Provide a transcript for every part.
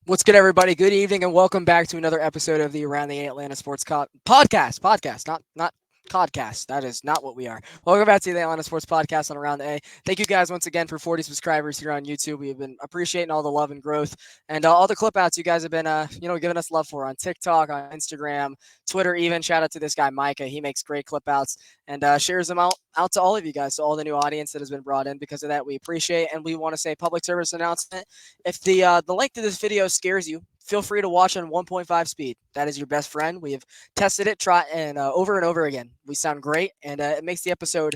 What's good, everybody? Good evening, and welcome back to another episode of the Around the Atlanta Sports Podcast. Not podcast. That is not what we are. Welcome back to the Atlanta Sports Podcast on Around the A. Thank you guys once again for 40 subscribers here on YouTube. We've been appreciating all the love and growth, and all the clip outs you guys have been, giving us love for on TikTok, on Instagram, Twitter. Even shout out to this guy Micah. He makes great clip outs and shares them out to all of you guys, to all the new audience that has been brought in. Because of that, we appreciate, and we want to say public service announcement. If the length of this video scares you, feel free to watch on 1.5 speed. That is your best friend. We have tested it, try and over and over again. We sound great, and it makes the episode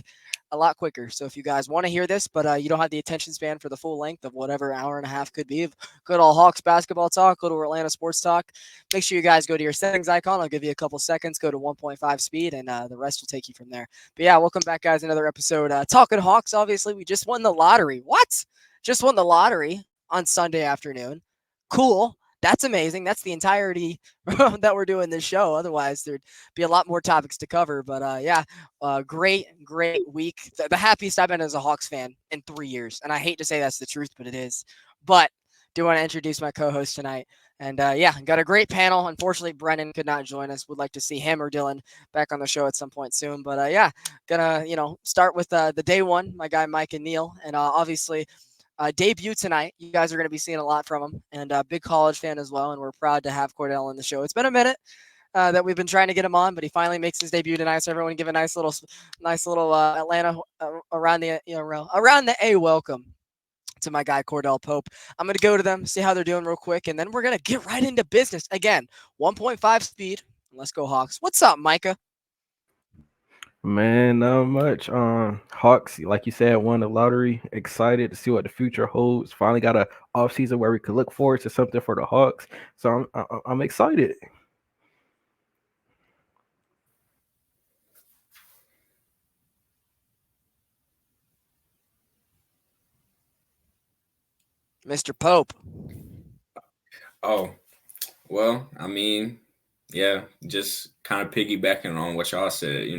a lot quicker. So if you guys want to hear this, but you don't have the attention span for the full length of whatever hour and a half could be of good old Hawks basketball talk, good old Atlanta sports talk, make sure you guys go to your settings icon. I'll give you a couple seconds. Go to 1.5 speed, and the rest will take you from there. But yeah, welcome back, guys. Another episode talking Hawks. Obviously, we just won the lottery. What? Just won the lottery on Sunday afternoon. Cool. That's amazing. That's the entirety that we're doing this show. Otherwise, there'd be a lot more topics to cover. But great week. The happiest I've been as a Hawks fan in 3 years. And I hate to say that's the truth, but it is. But do want to introduce my co-host tonight. And got a great panel. Unfortunately, Brennan could not join us. Would like to see him or Dylan back on the show at some point soon. But gonna start with the day one. My guy Mike and Neil, and obviously debut tonight. You guys are going to be seeing a lot from him, and a big college fan as well. And we're proud to have Cordell on the show. It's been a minute that we've been trying to get him on, but he finally makes his debut tonight. So everyone, give a nice little Atlanta around the around the A welcome to my guy Cordell Pope. I'm going to go to them, see how they're doing real quick, and then we're going to get right into business again. 1.5 speed. Let's go Hawks. What's up, Micah? Man, not much. Hawks, like you said, won the lottery. Excited to see what the future holds. Finally got a off season where we could look forward to something for the Hawks. So I'm excited. Mr. Pope. Oh, well, yeah, just kind of piggybacking on what y'all said,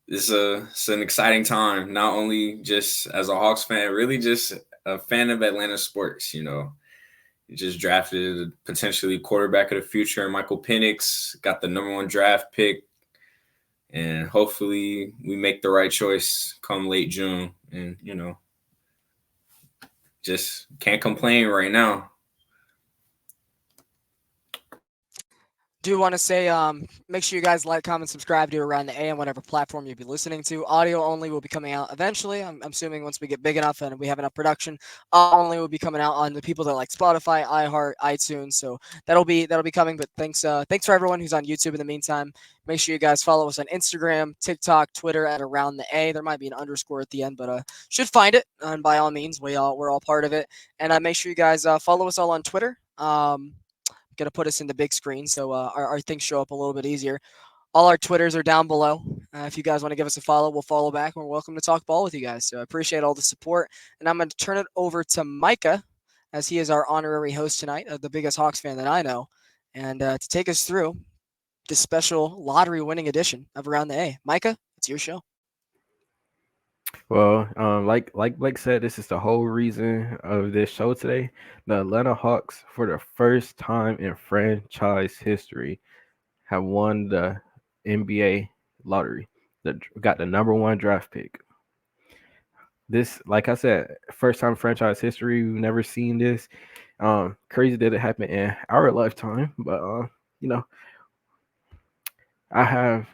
it's an exciting time, not only just as a Hawks fan, really just a fan of Atlanta sports, You just drafted a potentially quarterback of the future, Michael Penix, got the number one draft pick, and hopefully we make the right choice come late June. And, just can't complain right now. Do want to say, make sure you guys like, comment, subscribe to Around the A on whatever platform you'll be listening to. Audio only will be coming out eventually. I'm assuming once we get big enough and we have enough production, only will be coming out on the people that like Spotify, iHeart, iTunes. So that'll be coming. But thanks for everyone who's on YouTube in the meantime. Make sure you guys follow us on Instagram, TikTok, Twitter at Around the A. There might be an underscore at the end, but should find it. And by all means, we're all part of it. And make sure you guys follow us all on Twitter. Going to put us in the big screen so our things show up a little bit easier. All our Twitters are down below. If you guys want to give us a follow, we'll follow back. We're welcome to talk ball with you guys. So I appreciate all the support. And I'm going to turn it over to Micah, as he is our honorary host tonight, the biggest Hawks fan that I know, and to take us through this special lottery winning edition of Around the A. Micah, it's your show. Well, like Blake said, this is the whole reason of this show today. The Atlanta Hawks, for the first time in franchise history, have won the NBA lottery. That got the number one draft pick. This, like I said, first time franchise history. We've never seen this. Crazy that it happened in our lifetime, but you know, I have,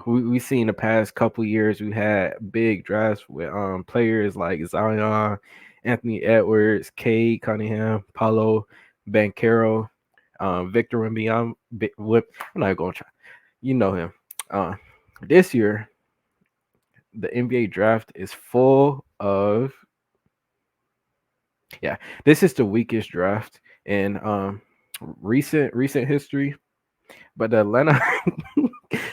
we've seen the past couple years we had big drafts with players like Zion, Anthony Edwards, Cade Cunningham, Paulo Banchero, Victor Wembanyama. I'm not going to try. You know him. This year, the NBA draft is full of. Yeah, this is the weakest draft in recent history. But the Atlanta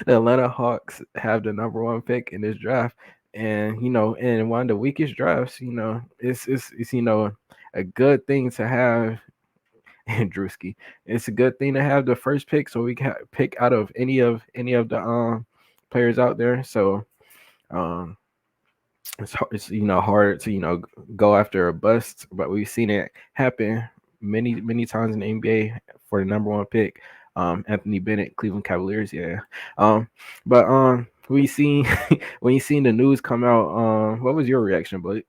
the Atlanta Hawks have the number one pick in this draft. And in one of the weakest drafts, it's a good thing to have and Drewski. It's a good thing to have the first pick so we can pick out of any of the players out there. So um it's hard to go after a bust, but we've seen it happen many times in the NBA for the number one pick. Anthony Bennett, Cleveland Cavaliers. Yeah. But we seen when you seen the news come out, what was your reaction, Blake?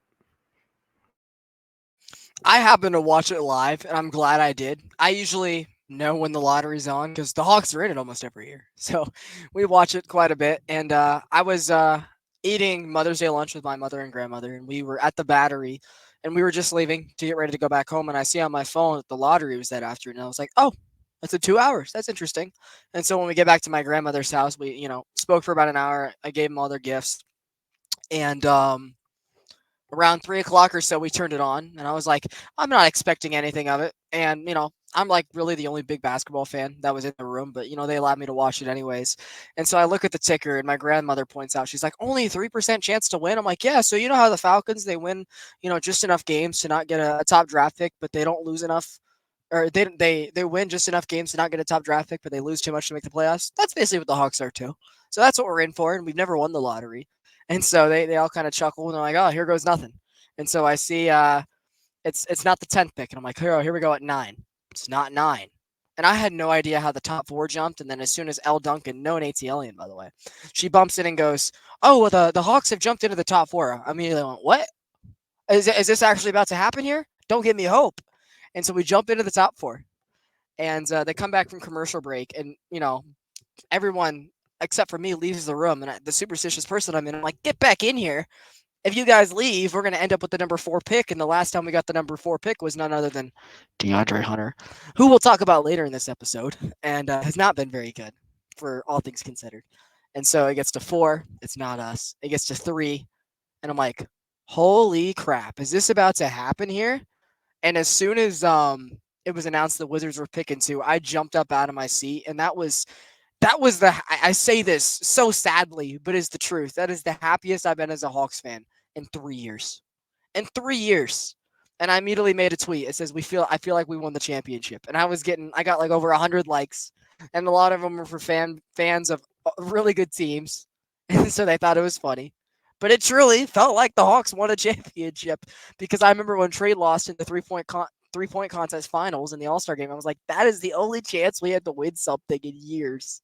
I happened to watch it live, and I'm glad I did. I usually know when the lottery's on because the Hawks are in it almost every year, so we watch it quite a bit. And I was eating Mother's Day lunch with my mother and grandmother, and we were at the Battery, and we were just leaving to get ready to go back home. And I see on my phone that the lottery was that afternoon. I was like, "Oh, that's in 2 hours. That's interesting." And so when we get back to my grandmother's house, we spoke for about an hour. I gave them all their gifts, and around 3 o'clock or so, we turned it on, and I was like, I'm not expecting anything of it. And I'm like really the only big basketball fan that was in the room, but they allowed me to watch it anyways. And so I look at the ticker, and my grandmother points out, she's like, only 3% chance to win. I'm like, yeah. So you know how the Falcons, they win, just enough games to not get a top draft pick, but they don't lose enough. Or they win just enough games to not get a top draft pick, but they lose too much to make the playoffs. That's basically what the Hawks are too. So that's what we're in for, and we've never won the lottery. And so they all kind of chuckle, and they're like, "Oh, here goes nothing." And so I see it's not the 10th pick, and I'm like, here we go at 9. It's not 9. And I had no idea how the top 4 jumped. And then as soon as Elle Duncan, no an ATLian, by the way, she bumps in and goes, "Oh, well, the Hawks have jumped into the top 4." I immediately went, "What? Is this actually about to happen here? Don't give me hope." And so we jump into the top 4, and they come back from commercial break, and everyone except for me leaves the room, and the superstitious person I'm in, I'm like, "Get back in here. If you guys leave, we're going to end up with the number 4 pick." And the last time we got the number 4 pick was none other than DeAndre Hunter, who we'll talk about later in this episode, and has not been very good for all things considered. And so it gets to 4. It's not us. It gets to 3. And I'm like, holy crap. Is this about to happen here? And as soon as it was announced the Wizards were picking 2, I jumped up out of my seat. And that was I say this so sadly, but it's the truth. That is the happiest I've been as a Hawks fan in 3 years. In 3 years. And I immediately made a tweet. It says I feel like we won the championship. And I got like over 100 likes, and a lot of them were for fans of really good teams. And so they thought it was funny. But it truly felt like the Hawks won a championship, because I remember when Trey lost in the three-point contest finals in the All-Star game. I was like, that is the only chance we had to win something in years.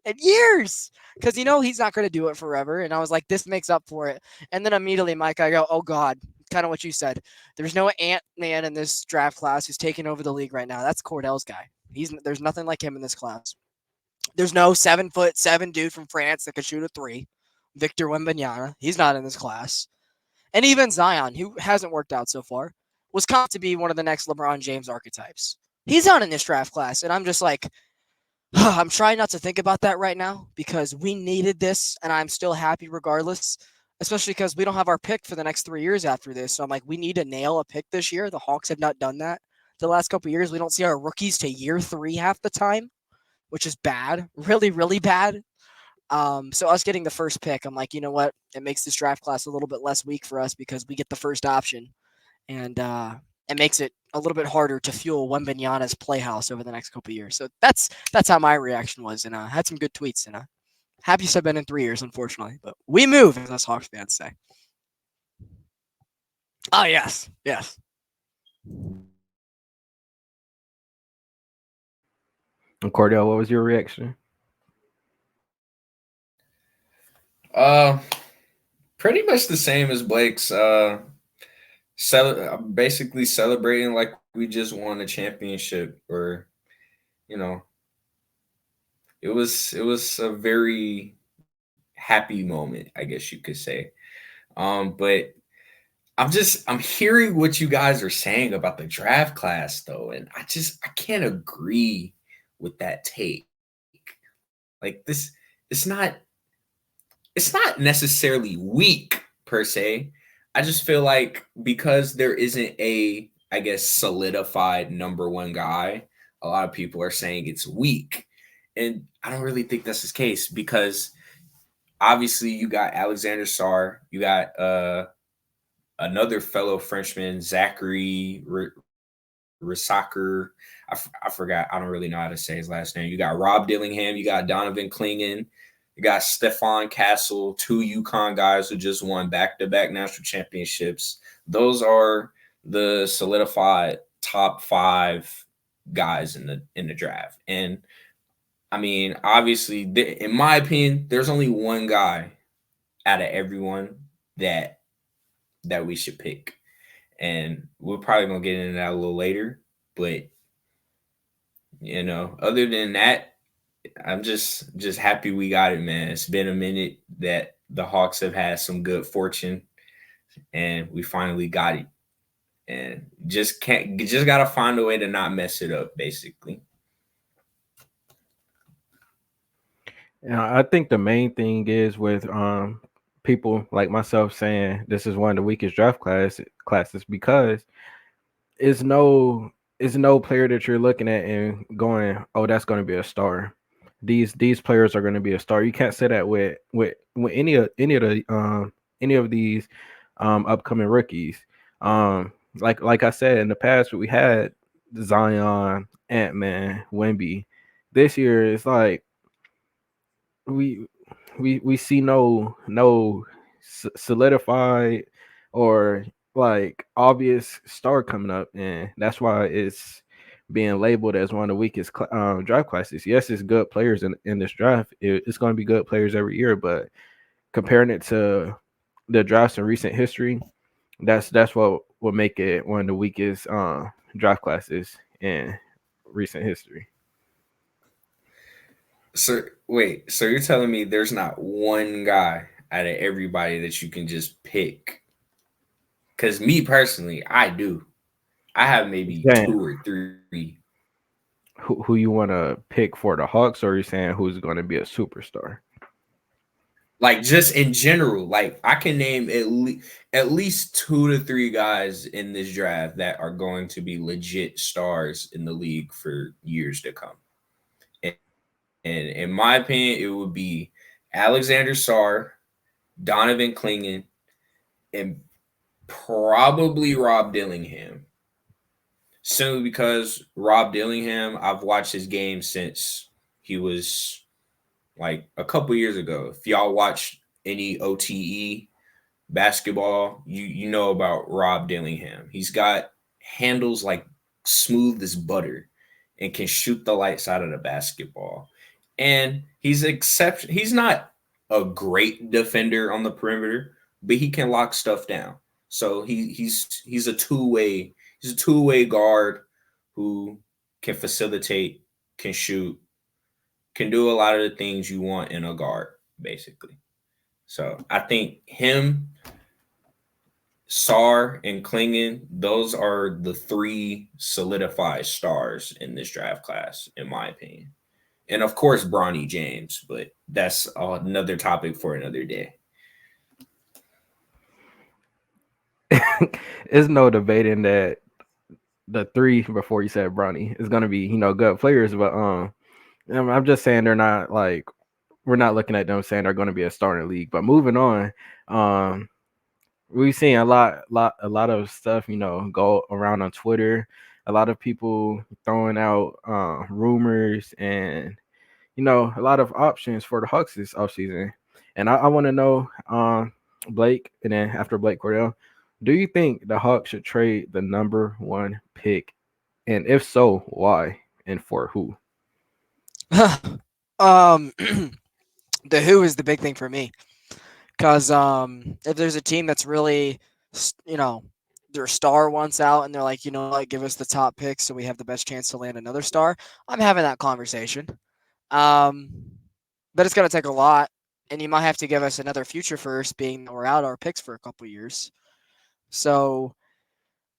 In years, because he's not going to do it forever. And I was like, this makes up for it. And then immediately, Mike, I go, oh God, kind of what you said. There's no Ant-Man in this draft class who's taking over the league right now. That's Cordell's guy. There's nothing like him in this class. There's no 7'7" dude from France that could shoot a 3. Victor Wembanyama, he's not in this class. And even Zion, who hasn't worked out so far, was caught to be one of the next LeBron James archetypes. He's not in this draft class. And I'm just like, I'm trying not to think about that right now, because we needed this, and I'm still happy regardless, especially because we don't have our pick for the next 3 years after this. So I'm like, we need to nail a pick this year. The Hawks have not done that the last couple of years. We don't see our rookies to year 3 half the time, which is bad, really, really bad. So us getting the first pick, I'm like, you know what? It makes this draft class a little bit less weak for us, because we get the first option, and it makes it a little bit harder to fuel Wembanyama's playhouse over the next couple of years. So that's how my reaction was, and I had some good tweets, and happiest I've been in 3 years, unfortunately. But we move, as us Hawks fans say. Oh yes. And Cordell, what was your reaction? Pretty much the same as Blake's. Basically celebrating like we just won a championship, or it was a very happy moment, I guess you could say. But I'm hearing what you guys are saying about the draft class though, and I can't agree with that take. Like this, it's not necessarily weak per se. I just feel like because there isn't a, I guess, solidified number 1 guy, a lot of people are saying it's weak. And I don't really think that's the case, because obviously you got Alexander Sarr, you got another fellow Frenchman, Zachary Rissaker. I forgot. I don't really know how to say his last name. You got Rob Dillingham. You got Donovan Clingan. You got Stephon Castle, 2 UConn guys who just won back-to-back national championships. Those are the solidified top 5 guys in the draft. And I mean, obviously, in my opinion, there's only one guy out of everyone that we should pick, and we're probably gonna get into that a little later. But other than that, I'm just happy we got it, man. It's been a minute that the Hawks have had some good fortune, and we finally got it. And just gotta find a way to not mess it up, basically. I think the main thing is with people like myself saying this is one of the weakest draft classes because it's no player that you're looking at and going, oh, that's going to be a star. These players are going to be a star. You can't say that with any of these upcoming rookies. Like I said in the past, we had Zion, Ant-Man, Wemby. This year it's like we we see no solidified or like obvious star coming up, and that's why it's being labeled as one of the weakest draft classes. Yes, it's good players in this draft. It's going to be good players every year, but comparing it to the drafts in recent history, that's what will make it one of the weakest draft classes in recent history. So wait, so you're telling me there's not one guy out of everybody that you can just pick? Because me personally, I do. I have maybe Saying 2 or 3. who you want to pick for the Hawks, or are you saying who's going to be a superstar? Like just in general, like I can name at least 2 to 3 guys in this draft that are going to be legit stars in the league for years to come. And in my opinion, it would be Alexander Sarr, Donovan Clingan, and probably Rob Dillingham. Simply because Rob Dillingham, I've watched his game since he was like a couple years ago. If y'all watched any OTE basketball, you know about Rob Dillingham. He's got handles like smooth as butter and can shoot the lights out of the basketball. And he's not a great defender on the perimeter, but he can lock stuff down. So he's a two-way guard who can facilitate, can shoot, can do a lot of the things you want in a guard, basically. So I think him, Sar, and Klingon, those are the 3 solidified stars in this draft class, in my opinion. And of course, Bronny James, but that's another topic for another day. There's no debating that the 3 before you said Bronny is going to be good players, but I'm just saying they're not like we're not looking at them saying they're going to be a star in the league. But moving on, we've seen a lot of stuff, go around on Twitter. A lot of people throwing out rumors and a lot of options for the Hawks this offseason. And I want to know, Blake, and then after Blake, Cordell, do you think the Hawks should trade the number 1 pick? And if so, why and for who? um, the who is the big thing for me. Because if there's a team that's really, their star wants out and they're like, you know what, give us the top pick so we have the best chance to land another star, I'm having that conversation. But it's going to take a lot, and you might have to give us another future first, being that we're out our picks for a couple years. So,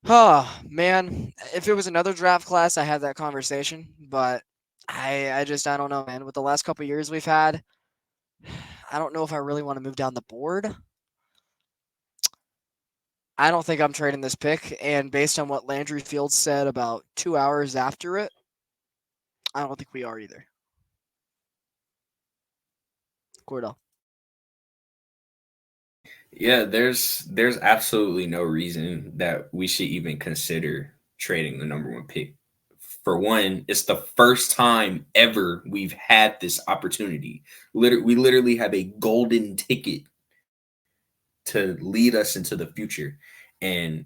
man, if it was another draft class, I had that conversation, but I don't know, man. With the last couple years we've had, I don't know if I really want to move down the board. I don't think I'm trading this pick, and based on what Landry Fields said about 2 hours after it, I don't think we are either. Cordell. Yeah, there's absolutely no reason that we should even consider trading the number 1 pick. For one, it's the first time ever we've had this opportunity. We literally have a golden ticket to lead us into the future. And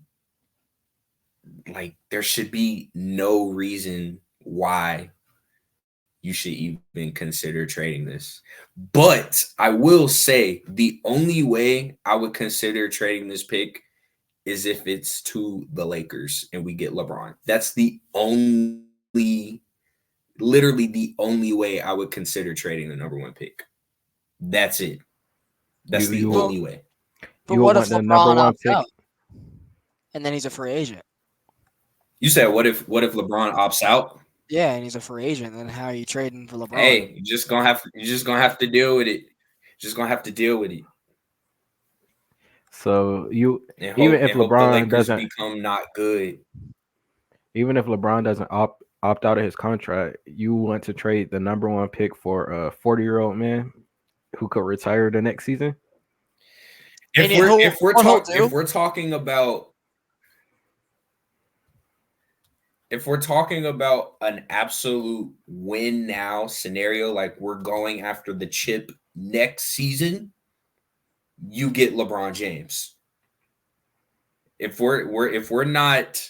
like there should be no reason why you should even consider trading this. But I will say the only way I would consider trading this pick is if it's to the Lakers and we get LeBron. That's the only, literally the only way I would consider trading the number one pick. That's it. That's You the you only Well, will way. but you will what if want the number LeBron one opts pick. out and then he's a free agent? You said what if LeBron opts out? Yeah, and he's a free agent. Then how are you trading for LeBron? Hey, you just gonna have to deal with it. Just gonna have to deal with it So you and even hope if and hope the LeBron Lakers doesn't become not good. even if LeBron doesn't opt out of his contract, you want to trade the number one pick for a 40-year-old man who could retire the next season. And If we're if we're what he'll talk do? if we're talking about if we're talking about an absolute win now scenario, like we're going after the chip next season, you get LeBron James. If we're not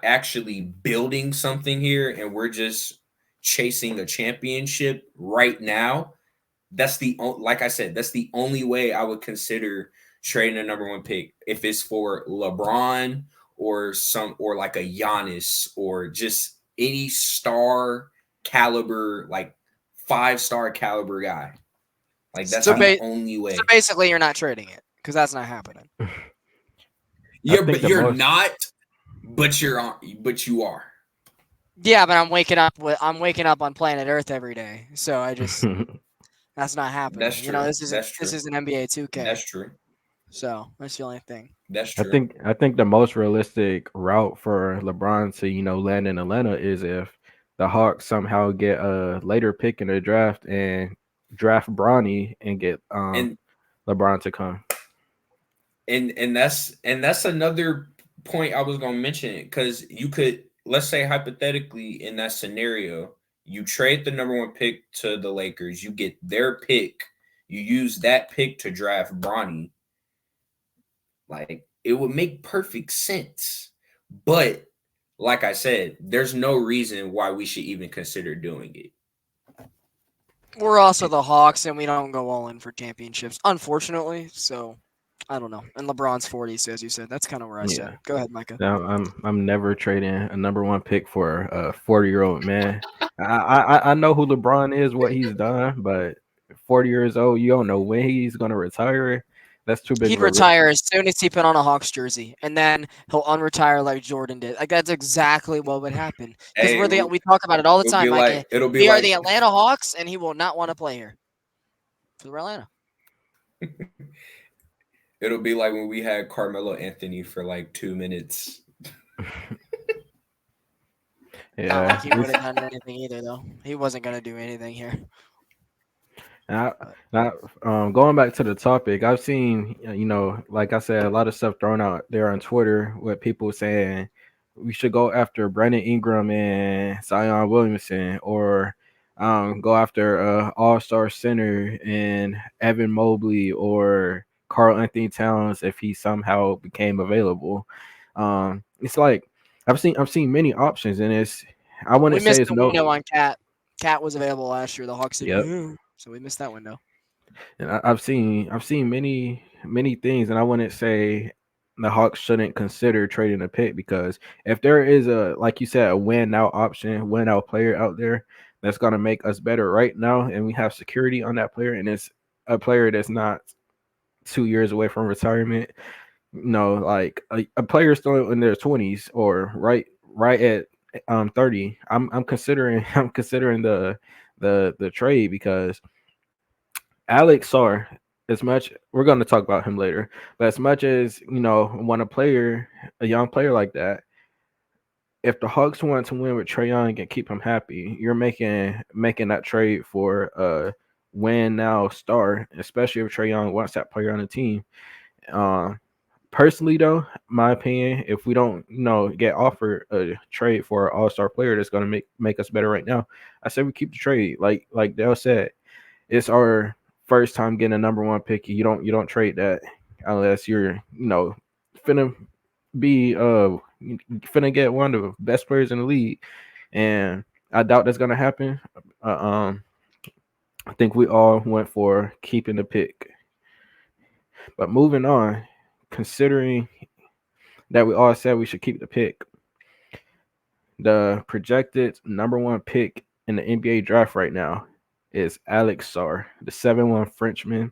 actually building something here and we're just chasing a championship right now, like I said, that's the only way I would consider trading a number one pick. If it's for LeBron or like a Giannis or just any star caliber, like 5-star caliber guy. Like that's So, I, the ba- only so way. basically, you're not trading it because that's not happening. I Yeah, think but the you're most not, but you are. Yeah, but I'm waking up on planet Earth every day. So that's not happening. That's You know, true. That's this true. is an NBA 2K. That's true. So that's the only thing. That's I true. think I think the most realistic route for LeBron to land in Atlanta is if the Hawks somehow get a later pick in the draft and draft Bronny and get And LeBron to come. and that's another point I was gonna mention because you could, let's say hypothetically in that scenario, you trade the number one pick to the Lakers, you get their pick, you use that pick to draft Bronny. Like it would make perfect sense. But like I said, there's no reason why we should even consider doing it. We're also the Hawks, and we don't go all in for championships, unfortunately. So I don't know. And LeBron's 40, so as you said, that's kind of where I Yeah. stand. Go ahead, Micah. Now, I'm never trading a number one pick for a 40-year-old man. I know who LeBron is, what he's done, but 40 years old, you don't know when he's gonna retire. That's too big He'd of a risk. retire as soon as he put on a Hawks jersey, and then he'll unretire like Jordan did. Like that's exactly what would happen. Because Hey, we talk about it all the time, Micah. it'll be We are like the Atlanta Hawks, and he will not want to play here for Atlanta. it'll be like when we had Carmelo Anthony for like 2 minutes. Not like Yeah, he would have done anything either, though. He wasn't gonna do anything here. now, But now, going back to the topic, I've seen, like I said, a lot of stuff thrown out there on Twitter with people saying we should go after Brandon Ingram and Zion Williamson, or go after All-Star center and Evan Mobley or Carl Anthony Towns if he somehow became available. It's like I've seen many options, and I we wouldn't say missed it's the no. window on Cat. Cat was available last year. The Hawks didn't Yep. move, so we missed that window. And I've seen many things, and I wouldn't say the Hawks shouldn't consider trading a pick, because if there is a, like you said, a win now option, win out player out there that's gonna make us better right now, and we have security on that player, and it's a player that's not 2 years away from retirement. Like a player still in their 20s or right at 30. I'm considering I'm considering the trade, because Alex Sarr, as much we're going to talk about him later, but as much as when a young player like that, if the Hawks want to win with Trae Young and keep him happy, you're making that trade for a win now star, especially if Trae Young wants that player on the team. Uh, Personally, though, my opinion, if we don't, get offered a trade for an all-star player that's going to make us better right now, I say we keep the trade. Like Dale said, it's our first time getting a number one pick. You don't trade that unless you're finna be finna get one of the best players in the league, and I doubt that's gonna happen. I think we all went for keeping the pick. But moving on, considering that we all said we should keep the pick, the projected number one pick in the NBA draft right now is Alex Sarr, the 7'1" Frenchman.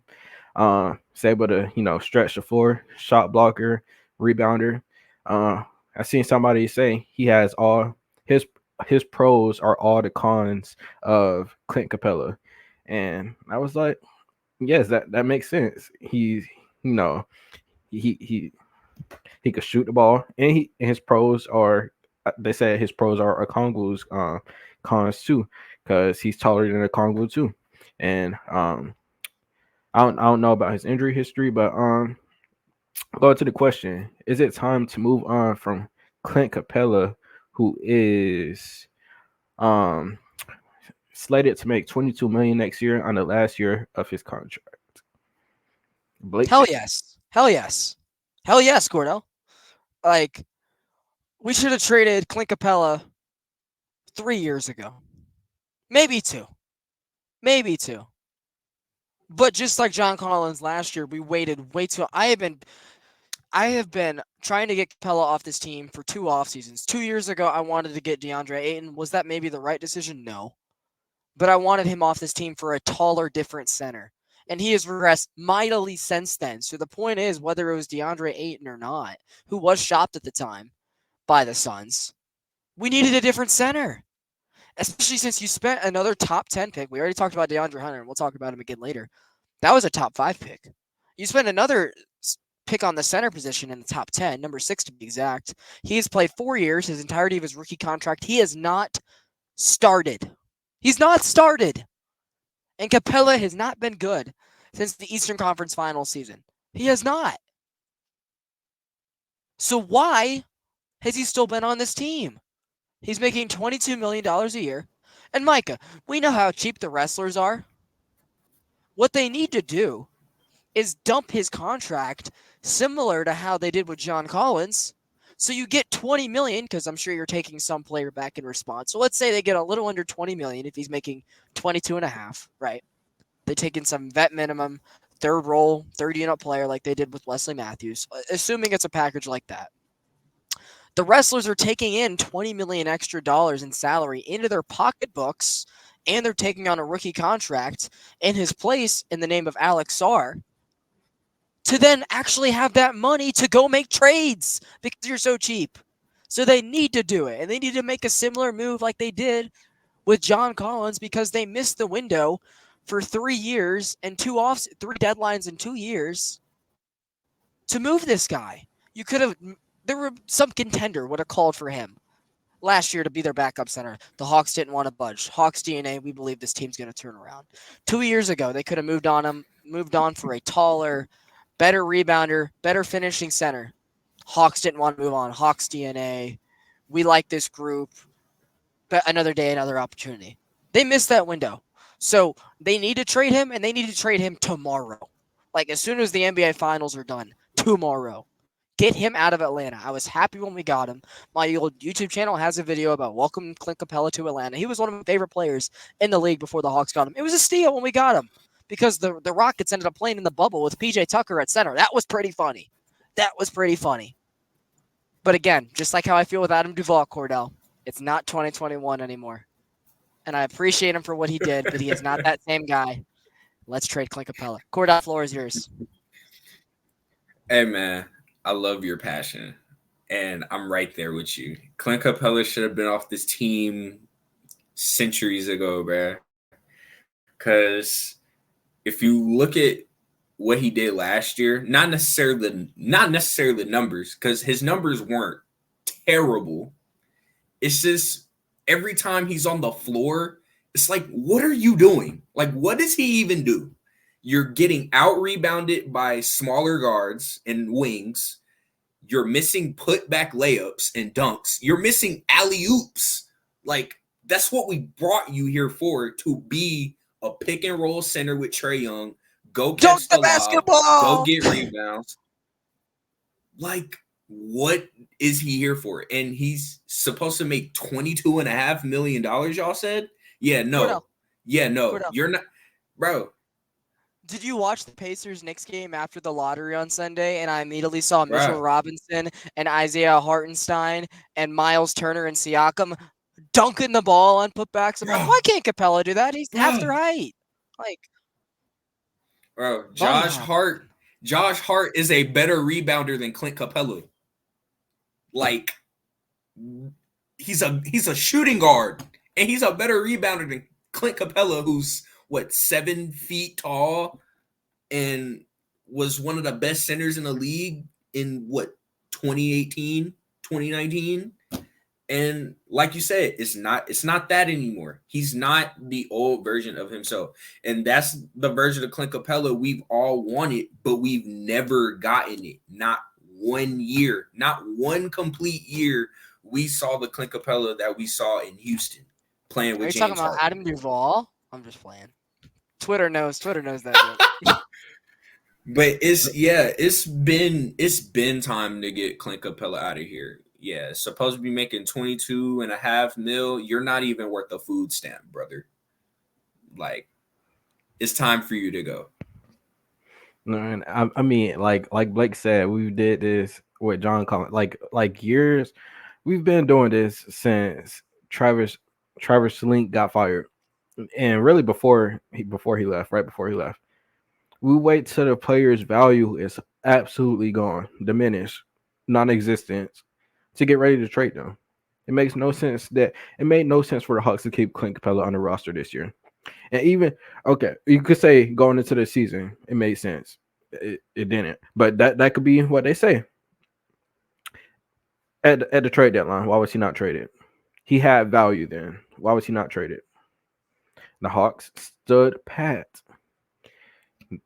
Is able to, stretch the floor, shot blocker, rebounder. I seen somebody say he has all his pros are all the cons of Clint Capella. And I was like, yes, that makes sense. He's, he he could shoot the ball, and his pros are, they said his pros are Okongwu's cons too, because he's taller than Okongwu too. And I don't know about his injury history, but going to the question, is it time to move on from Clint Capella, who is um slated to make 22 million next year on the last year of his contract? Blake? Hell yes. Hell yes. Hell yes, Cordell. Like, we should have traded Clint Capella 3 years ago. Maybe 2. Maybe 2. But just like John Collins last year, we waited way too. I have been trying to get Capella off this team for 2 off seasons. 2 years ago, I wanted to get DeAndre Ayton. Was that maybe the right decision? No. But I wanted him off this team for a taller, different center. And he has regressed mightily since then. So the point is, whether it was DeAndre Ayton or not, who was shopped at the time by the Suns, we needed a different center. Especially since you spent another top 10 pick. We already talked about DeAndre Hunter, and we'll talk about him again later. That was a top 5 pick. You spent another pick on the center position in the top 10, number 6 to be exact. He has played 4 years, his entirety of his rookie contract. He has not started. He's not started. And Capella has not been good since the Eastern Conference Finals season. He has not. So why has he still been on this team? He's making $22 million a year. And Micah, we know how cheap the wrestlers are. What they need to do is dump his contract similar to how they did with John Collins. So you get 20 million, because I'm sure you're taking some player back in response. So let's say they get a little under 20 million if he's making 22 and a half, right? They take in some vet minimum, third role, 30-unit player like they did with Wesley Matthews, assuming it's a package like that. The wrestlers are taking in $20 million extra dollars in salary into their pocketbooks, and they're taking on a rookie contract in his place in the name of Alex Sarr, to then actually have that money to go make trades because you're so cheap. So they need to do it, and they need to make a similar move like they did with John Collins, because they missed the window for 3 years and 3 deadlines in 2 years to move this guy. There were some contender would have called for him last year to be their backup center. The Hawks didn't want to budge. Hawks DNA, we believe this team's going to turn around. 2 years ago, they could have moved on for a taller, better rebounder, better finishing center. Hawks didn't want to move on. Hawks DNA, we like this group, but another day, another opportunity. They missed that window. So they need to trade him, and they need to trade him tomorrow. Like, as soon as the NBA Finals are done, tomorrow. Get him out of Atlanta. I was happy when we got him. My old YouTube channel has a video about welcoming Clint Capella to Atlanta. He was one of my favorite players in the league before the Hawks got him. It was a steal when we got him, because the Rockets ended up playing in the bubble with PJ Tucker at center. That was pretty funny. But again, just like how I feel with Adam Duvall, Cordell, it's not 2021 anymore. And I appreciate him for what he did, but he is not that same guy. Let's trade Clint Capella. Cordell, floor is yours. Hey, man, I love your passion, and I'm right there with you. Clint Capella should have been off this team centuries ago, bruh. Because if you look at what he did last year, not necessarily the numbers, because his numbers weren't terrible. It's just every time he's on the floor, it's like, what are you doing? Like, what does he even do? You're getting out-rebounded by smaller guards and wings. You're missing put-back layups and dunks. You're missing alley-oops. Like, that's what we brought you here for, to be a pick-and-roll center with Trae Young. Go catch the basketball. Go get rebounds. Like, What is he here for? And he's supposed to make $22.5 million. Y'all said, yeah, Cordell, no, yeah, no, Cordell, you're not, bro, did you watch the Pacers Knicks game after the lottery on Sunday? And I immediately saw Mitchell bro, Robinson and Isaiah Hartenstein and Miles Turner and Siakam dunking the ball on putbacks. I'm like, bro, why can't Capella do that? He's half bro, their height. Like, bro. body hop. Josh Hart is a better rebounder than Clint Capella. Like, he's a shooting guard, and he's a better rebounder than Clint Capella, who's what 7 feet tall and was one of the best centers in the league in what 2018, 2019. And like you said, it's not that anymore. He's not the old version of himself. And that's the version of Clint Capella we've all wanted, but we've never gotten it. Not 1 year, not one complete year we saw the Clint Capella that we saw in Houston playing Are with you talking James about Harden. Adam Duvall? I'm just playing. Twitter knows that joke. But it's been time to get Clint Capella out of here. Yeah, it's supposed to be making 22.5 mil. You're not even worth a food stamp, brother. Like, it's time for you to go. No, and I mean, like Blake said, we did this with John Collins, like years. We've been doing this since Travis Link got fired, and really before he left, right before he left. We wait till the player's value is absolutely gone, diminished, non-existent, to get ready to trade them. It makes no sense that it made no sense for the Hawks to keep Clint Capella on the roster this year. And even okay, you could say going into the season, it made sense. It didn't, but that could be what they say at the trade deadline. Why was he not traded? He had value then. Why was he not traded? The Hawks stood pat.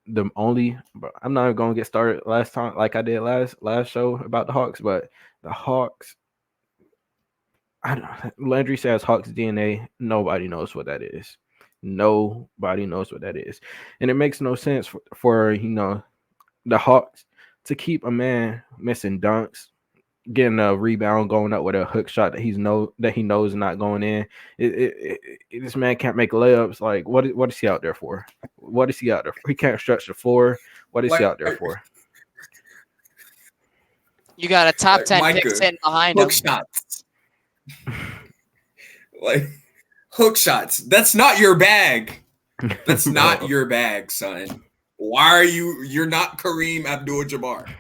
The only I'm not going to get started last time like I did last show about the Hawks, but the Hawks. I don't. Landry says Hawks DNA. Nobody knows what that is. Nobody knows what that is, and it makes no sense for the Hawks to keep a man missing dunks, getting a rebound, going up with a hook shot that he knows is not going in. This man can't make layups. Like what is he out there for? What is he out there for? He can't stretch the floor. What is he Like, out there for? You got a top like 10 pick Micah, sitting behind hook him. shots. Like, hook shots. That's not your bag. That's not your bag, son. Why are you're not Kareem Abdul-Jabbar.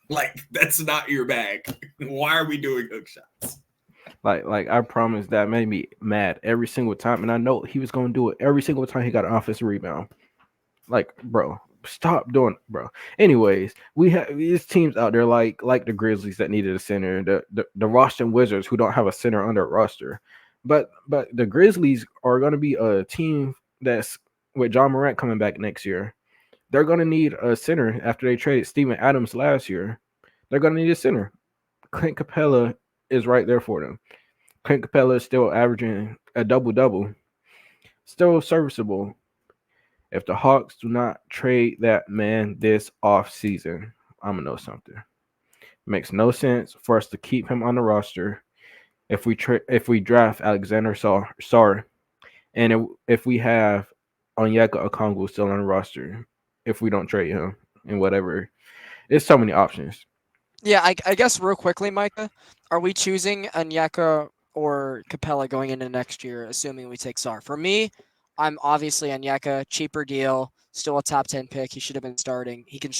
Like, that's not your bag. Why are we doing hook shots? Like I promise that made me mad every single time, and I know he was going to do it every single time he got an offensive rebound. Like, bro, stop doing it, bro. Anyways, we have these teams out there like the Grizzlies that needed a center, the Washington Wizards who don't have a center on their roster. But the Grizzlies are going to be a team that's with John Morant coming back next year. They're going to need a center after they traded Steven Adams last year. They're going to need a center. Clint Capella is right there for them. Clint Capella is still averaging a double-double, still serviceable. If the Hawks do not trade that man this offseason, I'm going to know something. Makes no sense for us to keep him on the roster if we draft Alexander Sarr, and if we have Onyeka Okongwu still on the roster, if we don't trade him and whatever. There's so many options. Yeah, I guess real quickly, Micah, are we choosing Anyeka or Capella going into next year, assuming we take Sar? For me, I'm obviously Anyeka, cheaper deal, still a top 10 pick. He should have been starting. He can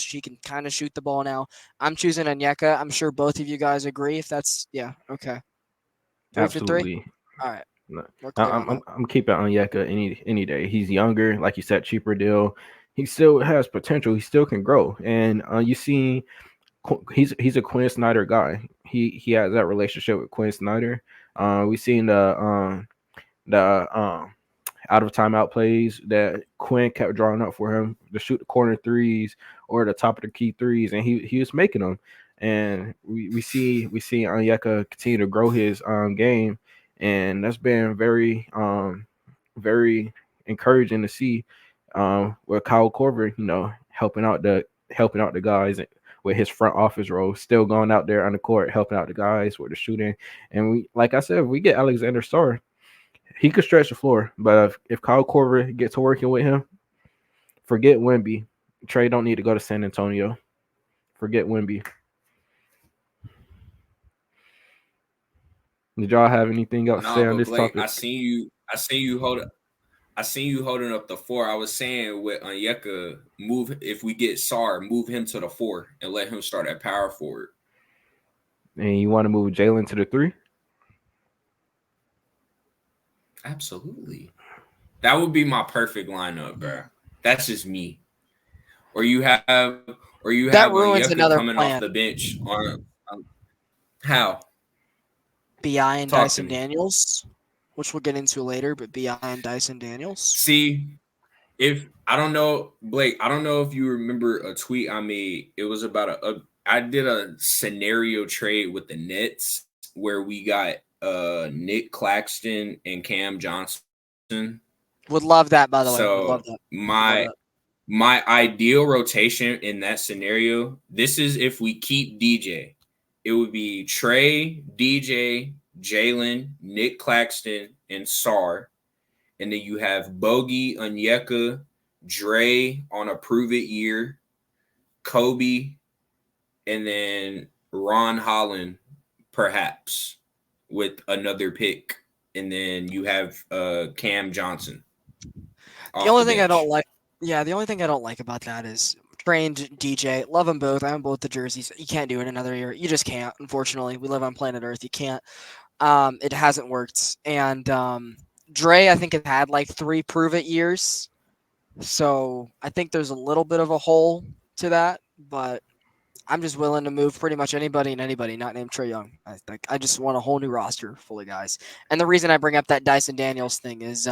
kind of shoot the ball now. I'm choosing Anyeka. I'm sure both of you guys agree. If that's okay, 3 for 3. Absolutely. All right, No. we're clear on that. I'm keeping Onyeka any day. He's younger, like you said, cheaper deal. He still has potential. He still can grow. And you see, he's a Quinn Snyder guy. He has that relationship with Quinn Snyder. We seen the out of timeout plays that Quinn kept drawing up for him to shoot the corner threes or the top of the key threes, and he was making them. And we see Onyeka continue to grow his game, and that's been very encouraging to see. With Kyle Korver, helping out the guys with his front office role, still going out there on the court, helping out the guys with the shooting. And we, like I said, if we get Alexander Starr, he could stretch the floor. But if Kyle Korver gets to working with him, forget Wemby. Trey don't need to go to San Antonio. Forget Wemby. Did y'all have anything else to say No, on but this Blake, topic? I seen you holding up the 4. I was saying with Onyeka, move if we get Sar, move him to the 4 and let him start at power forward. And you want to move Jalen to the 3? Absolutely. That would be my perfect lineup, bro. That's just me. Or you have That ruins Onyeka another coming off plan. the bench on how? Bi and Talk to Dyson me. Daniels, which we'll get into later, but Bi and Dyson Daniels. See, if I don't know, Blake, I don't know if you remember a tweet I made. It was about I did a scenario trade with the Nets where we got Nick Claxton and Cam Johnson. Would love that, by the way. Would love So that. my ideal rotation in that scenario, this is if we keep DJ. It would be Trey, DJ, Jalen, Nick Claxton, and Sar. And then you have Bogey, Onyeka, Dre on a prove it year, Kobe, and then Ron Holland, perhaps, with another pick. And then you have Cam Johnson. The only thing I don't like, the only thing I don't like about that is trained DJ. Love them both. I own both the jerseys. You can't do it another year. You just can't. Unfortunately, we live on planet Earth. You can't. It hasn't worked. And Dre, I think, has had like 3 prove it years. So I think there's a little bit of a hole to that, but I'm just willing to move pretty much anybody and anybody not named Trae Young. I just want a whole new roster full of guys. And the reason I bring up that Dyson Daniels thing is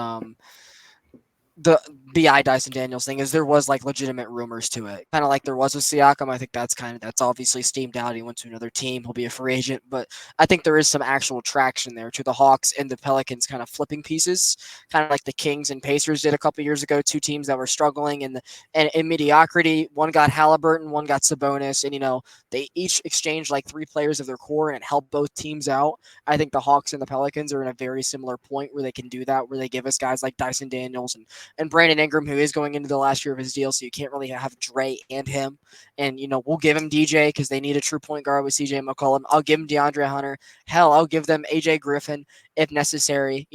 the Bi Dyson Daniels thing is there was like legitimate rumors to it, kind of like there was with Siakam. I think that's obviously steamed out. He went to another team. He'll be a free agent, but I think there is some actual traction there to the Hawks and the Pelicans kind of flipping pieces, kind of like the Kings and Pacers did a couple years ago. 2 teams that were struggling and in mediocrity. One got Halliburton, one got Sabonis, and they each exchanged like 3 players of their core, and it helped both teams out. I think the Hawks and the Pelicans are in a very similar point where they can do that, where they give us guys like Dyson Daniels and Brandon Ingram, who is going into the last year of his deal, so you can't really have Dre and him. And, we'll give him DJ because they need a true point guard with CJ McCollum. I'll give him DeAndre Hunter. Hell, I'll give them AJ Griffin if necessary.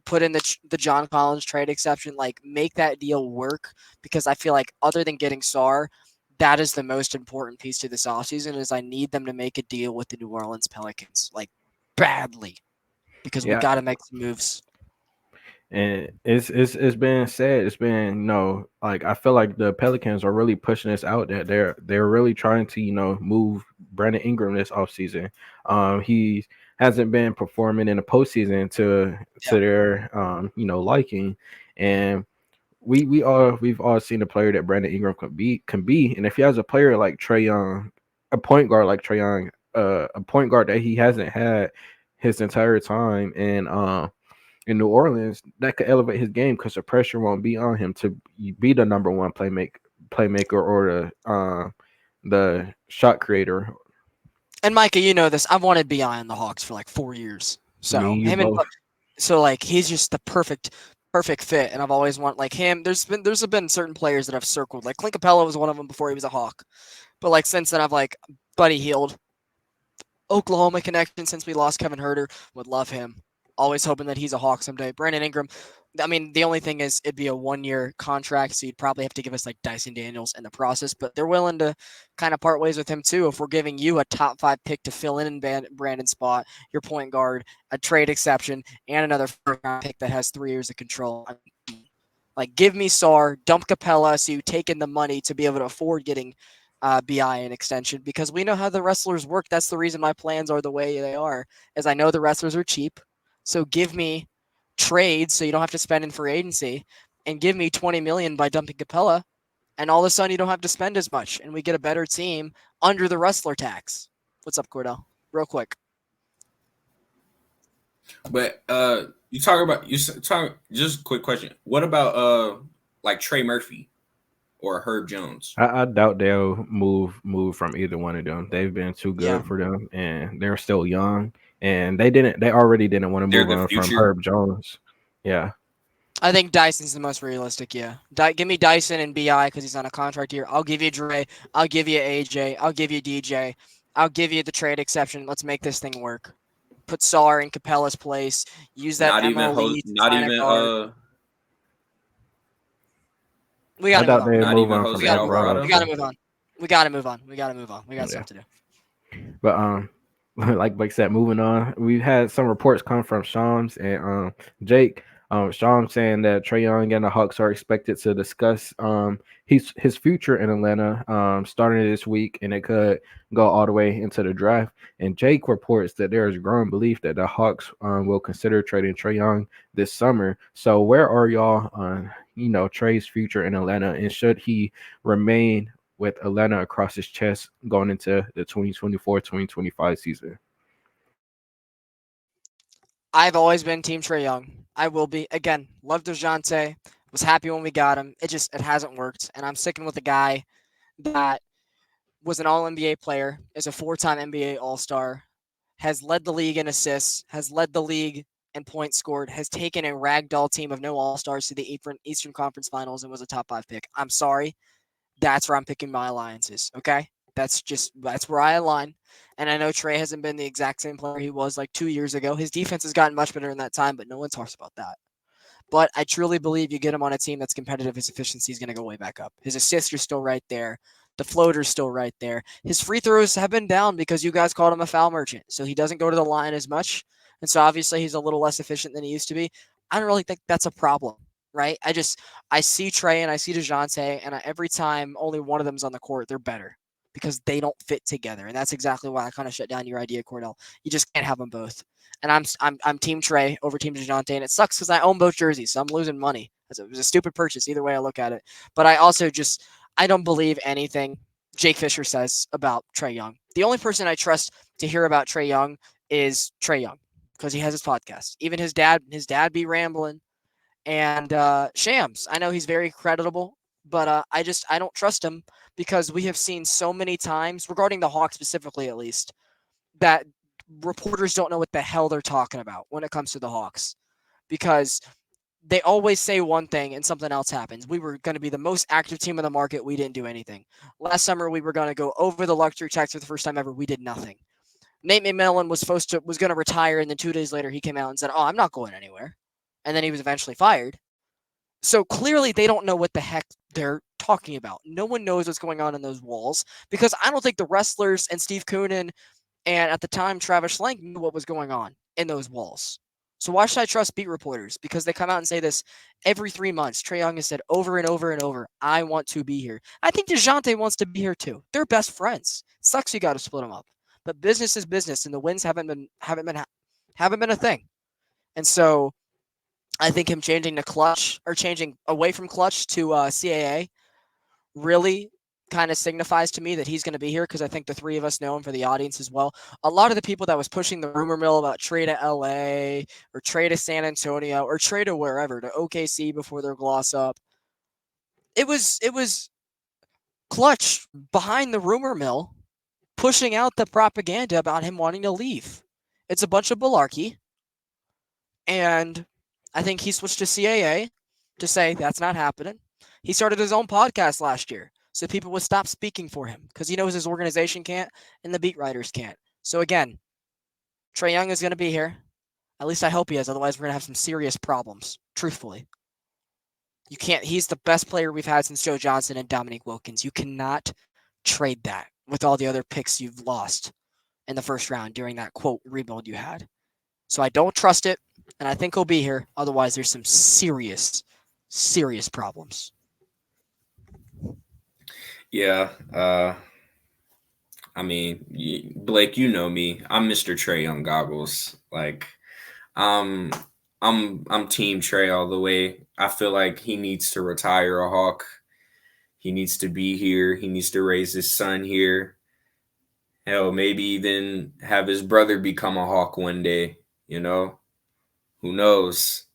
Put in the John Collins trade exception, like make that deal work, because I feel like other than getting Sar, that is the most important piece to this offseason is I need them to make a deal with the New Orleans Pelicans, like badly, because we got to make some moves. And it's been said, it's been like I feel like the Pelicans are really pushing this out, that they're really trying to move Brandon Ingram this offseason. He hasn't been performing in the postseason to their liking, and we've all seen a player that Brandon Ingram can be, and if he has a player like Trae Young, a point guard like Trae Young, a point guard that he hasn't had his entire time, and in New Orleans, that could elevate his game because the pressure won't be on him to be the number one playmaker or the shot creator. And Micah, you know this. I've wanted Bi in the Hawks for like 4 years. So he's just the perfect fit. And I've always wanted like him. There's been certain players that I've circled. Like Clint Capella was one of them before he was a Hawk. But like since then, I've like Buddy Hield, Oklahoma connection since we lost Kevin Huerter. Would love him. Always hoping that he's a Hawk someday. Brandon Ingram. I mean, the only thing is it'd be a 1-year contract, so you'd probably have to give us like Dyson Daniels in the process, but they're willing to kind of part ways with him too. If we're giving you a top 5 pick to fill in Brandon's spot, your point guard, a trade exception, and another first-round pick that has 3 years of control. Like, give me Sar, dump Capella, so you take in the money to be able to afford getting Bi an extension, because we know how the wrestlers work. That's the reason my plans are the way they are, is I know the wrestlers are cheap. So give me trades so you don't have to spend in free agency, and give me $20 million by dumping Capella, and all of a sudden you don't have to spend as much, and we get a better team under the wrestler tax. What's up, Cordell? Real quick. But just a quick question. What about like Trey Murphy? or Herb Jones? I doubt they'll move from either one of them. They've been too Yeah. good for them, and they're still young. And they already didn't want to They're move the on from future. Herb Jones. Yeah, I think Dyson's the most realistic. Yeah, give me Dyson and Bi because he's on a contract here. I'll give you Dre. I'll give you AJ. I'll give you DJ. I'll give you the trade exception. Let's make this thing work. Put Sar in Capella's place. Use that MLE to Not sign a even guard. We got I to move doubt on. they not move even on We from Jose got to move on. Alvarado. We Alvarado. got to So move on. We got to move on. We got to move on. We got yeah, stuff to do. but like Blake said, moving on, we've had some reports come from Shams and Jake. Shams saying that Trae Young and the Hawks are expected to discuss his future in Atlanta starting this week, and it could go all the way into the draft. And Jake reports that there is growing belief that the Hawks will consider trading Trae Young this summer. So where are y'all on Trae's future in Atlanta, and should he remain with Atlanta across his chest going into the 2024-2025 season? I've always been Team Trae Young. I will be. Again, love DeJounte. Was happy when we got him. It hasn't worked. And I'm sticking with a guy that was an all NBA player, is a 4-time NBA All Star, has led the league in assists, has led the league in points scored, has taken a ragdoll team of no All Stars to the Eastern Conference Finals and was a top 5 pick. I'm sorry. That's where I'm picking my alliances. Okay. That's where I align. And I know Trae hasn't been the exact same player he was like 2 years ago. His defense has gotten much better in that time, but no one talks about that. But I truly believe you get him on a team that's competitive, his efficiency is going to go way back up. His assists are still right there. The floater's still right there. His free throws have been down because you guys called him a foul merchant. So he doesn't go to the line as much. And so obviously he's a little less efficient than he used to be. I don't really think that's a problem, right? I see Trae and I see DeJounte, and every time only one of them's on the court, they're better because they don't fit together. And that's exactly why I kind of shut down your idea, Cordell. You just can't have them both. And I'm Team Trae over Team DeJounte, and it sucks because I own both jerseys, so I'm losing money. It was a stupid purchase either way I look at it. But I also I don't believe anything Jake Fisher says about Trae Young. The only person I trust to hear about Trae Young is Trae Young because he has his podcast. Even his dad be rambling, and Shams. I know he's very creditable, but I don't trust him because we have seen so many times regarding the Hawks specifically, at least, that reporters don't know what the hell they're talking about when it comes to the Hawks because they always say one thing and something else happens. We were going to be the most active team in the market. We didn't do anything. Last summer, we were going to go over the luxury tax for the first time ever. We did nothing. Nate McMillan was going to retire, and then 2 days later, he came out and said, "Oh, I'm not going anywhere," and then he was eventually fired. So clearly, they don't know what the heck they're talking about. No one knows what's going on in those walls because I don't think the wrestlers and Steve Koonin and at the time, Travis Schlenk knew what was going on in those walls. So why should I trust beat reporters? Because they come out and say this every 3 months. Trae Young has said over and over and over, "I want to be here." I think DeJounte wants to be here too. They're best friends. Sucks you got to split them up, but business is business, and the wins haven't been a thing. And so I think him changing to clutch or changing away from clutch to CAA really kind of signifies to me that he's going to be here because I think the three of us know him for the audience as well. A lot of the people that was pushing the rumor mill about trade to LA or trade to San Antonio or trade to wherever, to OKC before their gloss up, it was clutch behind the rumor mill pushing out the propaganda about him wanting to leave. It's a bunch of malarkey. And I think he switched to CAA to say that's not happening. He started his own podcast last year so people would stop speaking for him because he knows his organization can't and the beat writers can't. So again, Trae Young is going to be here. At least I hope he is. Otherwise, we're going to have some serious problems, truthfully. You can't. He's the best player we've had since Joe Johnson and Dominique Wilkins. You cannot trade that with all the other picks you've lost in the first round during that, quote, rebuild you had. So I don't trust it, and I think he'll be here. Otherwise, there's some serious, serious problems. Yeah. I mean, Blake, you know me. I'm Mr. Trae Young goggles. Like, um, I'm Team Trae all the way. I feel like he needs to retire a Hawk. He needs to be here. He needs to raise his son here. Hell, maybe even have his brother become a Hawk one day. You know, who knows?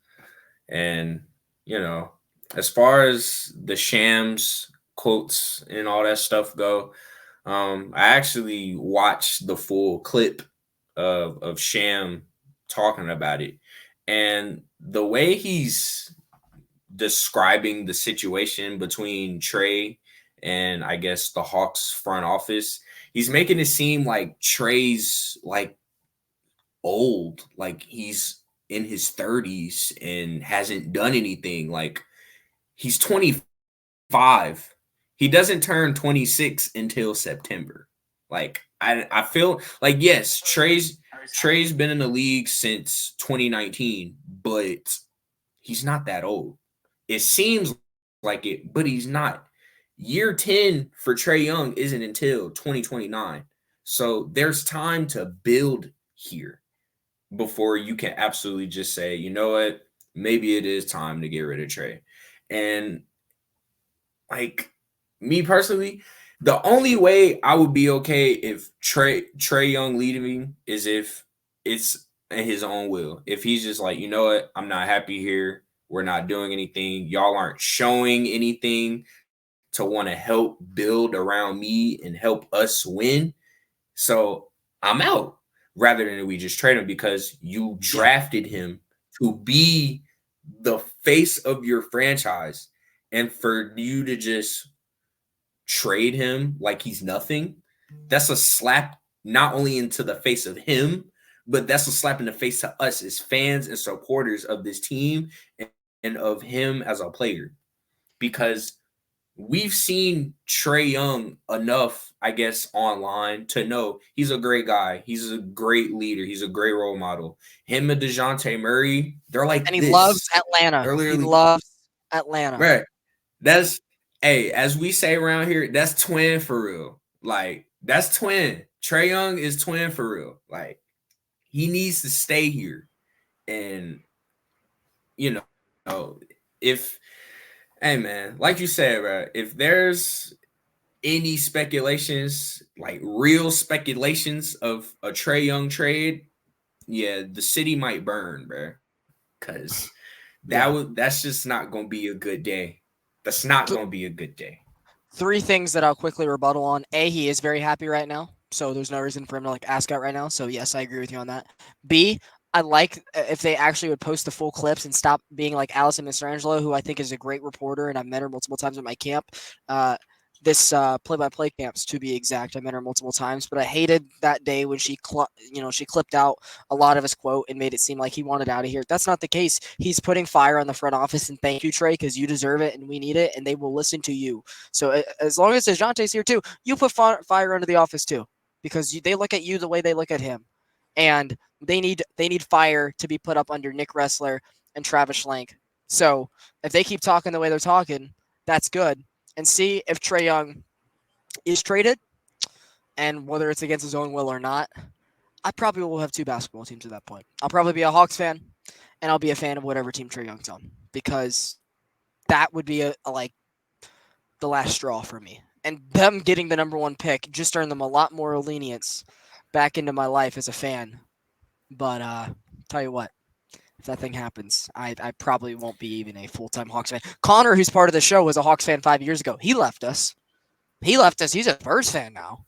And, you know, as far as the Shams quotes and all that stuff go. I actually watched the full clip of Sham talking about it, and the way he's describing the situation between Trey and I guess the Hawks front office, he's making it seem like Trey's like old, like he's in his 30s and hasn't done anything. Like he's 25. He doesn't turn 26 until September. Like I feel like yes, Trey's been in the league since 2019, but he's not that old. It seems like it, but he's not. Year 10 for Trey Young isn't until 2029. So there's time to build here before you can absolutely just say, you know what, maybe it is time to get rid of Trey. And like me personally, the only way I would be okay if Trey Young leaving is if it's in his own will. If he's just like, you know what, I'm not happy here. We're not doing anything. Y'all aren't showing anything to want to help build around me and help us win. So I'm out rather than we just trade him because you Yeah. drafted him to be the face of your franchise. And for you to just trade him like he's nothing, that's a slap not only into the face of him, but that's a slap in the face to us as fans and supporters of this team and of him as a player. Because we've seen Trey Young enough, I guess, online to know he's a great guy. He's a great leader. He's a great role model. Him and DeJounte Murray, they're like And he loves this. Atlanta. They're He literally loves Atlanta. right. That's hey, as we say around here, that's twin for real. Like that's twin. Trey Young is twin for real. Like he needs to stay here. And you know, if hey man, like you said, bro, if there's any speculations, like real speculations of a Trey Young trade, yeah, the city might burn, bro. Cause Yeah. that's just not gonna be a good day. That's not Th- gonna be a good day. Three things that I'll quickly rebuttal on. A, he is very happy right now, so there's no reason for him to like ask out right now. So yes, I agree with you on that. B, I like if they actually would post the full clips and stop being like Allison Mistrangelo, who I think is a great reporter, and I've met her multiple times at my camp. This play-by-play camps to be exact. I met her multiple times, but I hated that day when she clipped out a lot of his quote and made it seem like he wanted out of here. That's not the case. He's putting fire on the front office, and thank you, Trey, because you deserve it and we need it, and they will listen to you. So as long as DeJounte's here too, you put fire under the office too, because they look at you the way they look at him, and they need fire to be put up under Nick Ressler and Travis Schlenk. So if they keep talking the way they're talking, that's good. And see if Trey Young is traded, and whether it's against his own will or not, I probably will have two basketball teams at that point. I'll probably be a Hawks fan, and I'll be a fan of whatever team Trey Young's on, because that would be a like the last straw for me. And them getting the number one pick just earned them a lot more lenience back into my life as a fan. But tell you what, if that thing happens, I probably won't be even a full-time Hawks fan. Connor, who's part of the show, was a Hawks fan 5 years ago. He left us. He's a Spurs fan now.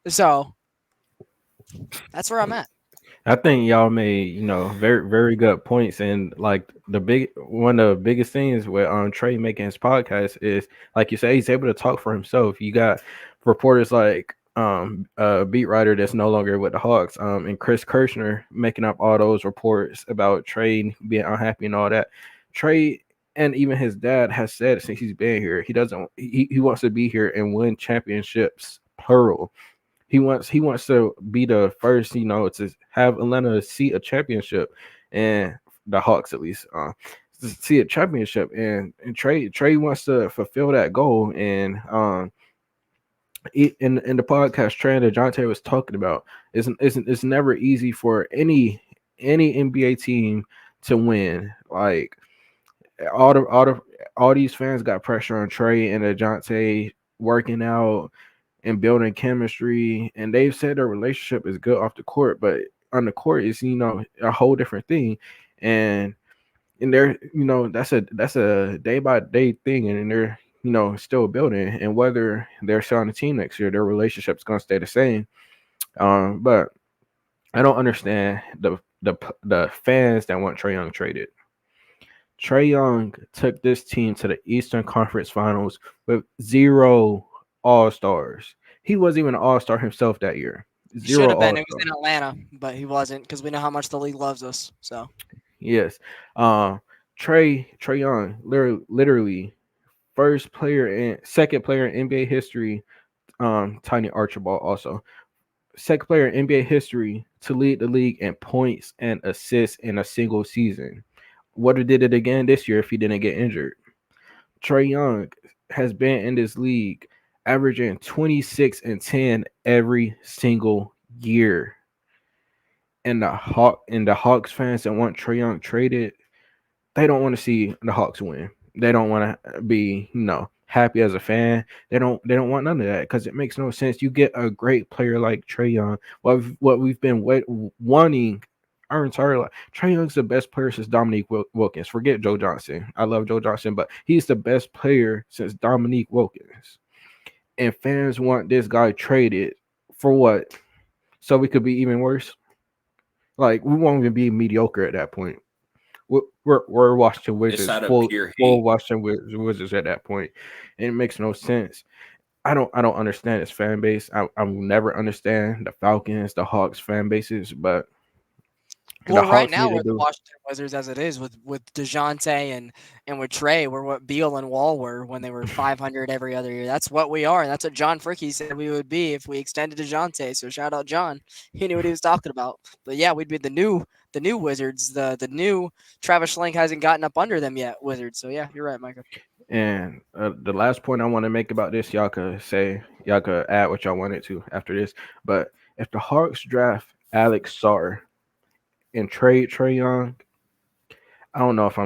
So that's where I'm at. I think y'all made, very, very good points. And like one of the biggest things with Trey making his podcast is, like you say, he's able to talk for himself. You got reporters like a beat writer that's no longer with the Hawks, and Chris Kirschner making up all those reports about Trey being unhappy and all that. Trey and even his dad has said since he's been here, he wants to be here and win championships, plural. He wants to be the first, to have Atlanta see a championship, and the Hawks at least to see a championship, and Trey wants to fulfill that goal. And in the podcast Trey and DeJounte was talking about, it's never easy for any NBA team to win. Like all these fans got pressure on Trey and DeJounte working out and building chemistry, and they've said their relationship is good off the court, but on the court is a whole different thing. And they're that's a day by day thing, and they're still building, and whether they're still on the team next year, their relationship's gonna stay the same. But I don't understand the fans that want Trae Young traded. Trae Young took this team to the Eastern Conference Finals with zero All Stars. He wasn't even an All Star himself that year. He should Zero have been. All It was Star. in Atlanta, but he wasn't because we know how much the league loves us. So Yes. Uh, Trae Young, literally first player and second player in NBA history. Tiny Archibald also second player in NBA history to lead the league in points and assists in a single season. Would have did it again this year if he didn't get injured. Trae Young has been in this league averaging 26 and 10 every single year. And the Hawks fans that want Trae Young traded, they don't want to see the Hawks win. They don't want to be, happy as a fan. They don't want none of that because it makes no sense. You get a great player like Trae Young. What we've been wanting our entire life. Trae Young's the best player since Dominique Wilkins. Forget Joe Johnson. I love Joe Johnson, but he's the best player since Dominique Wilkins. And fans want this guy traded for what? So we could be even worse. Like we won't even be mediocre at that point. We're Washington It's Wizards, out of full pure full hate. Washington Wizards at that point, and it makes no sense. I don't understand its fan base. I will never understand the Falcons, the Hawks fan bases, but the well, right Hawks now need to we're the do. Washington Wizards as it is with Dejounte and with Trey. We're what Beal and Wall were when they were 500 every other year. That's what we are, and that's what John Fricky said we would be if we extended Dejounte. So shout out John. He knew what he was talking about. But yeah, we'd be the new Wizards. The new Travis Schlenk hasn't gotten up under them yet, Wizards. So yeah, you're right, Micah. And the last point I want to make about this, y'all could add what y'all wanted to after this. But if the Hawks draft Alex Sarr and trade Trey Young, I don't know if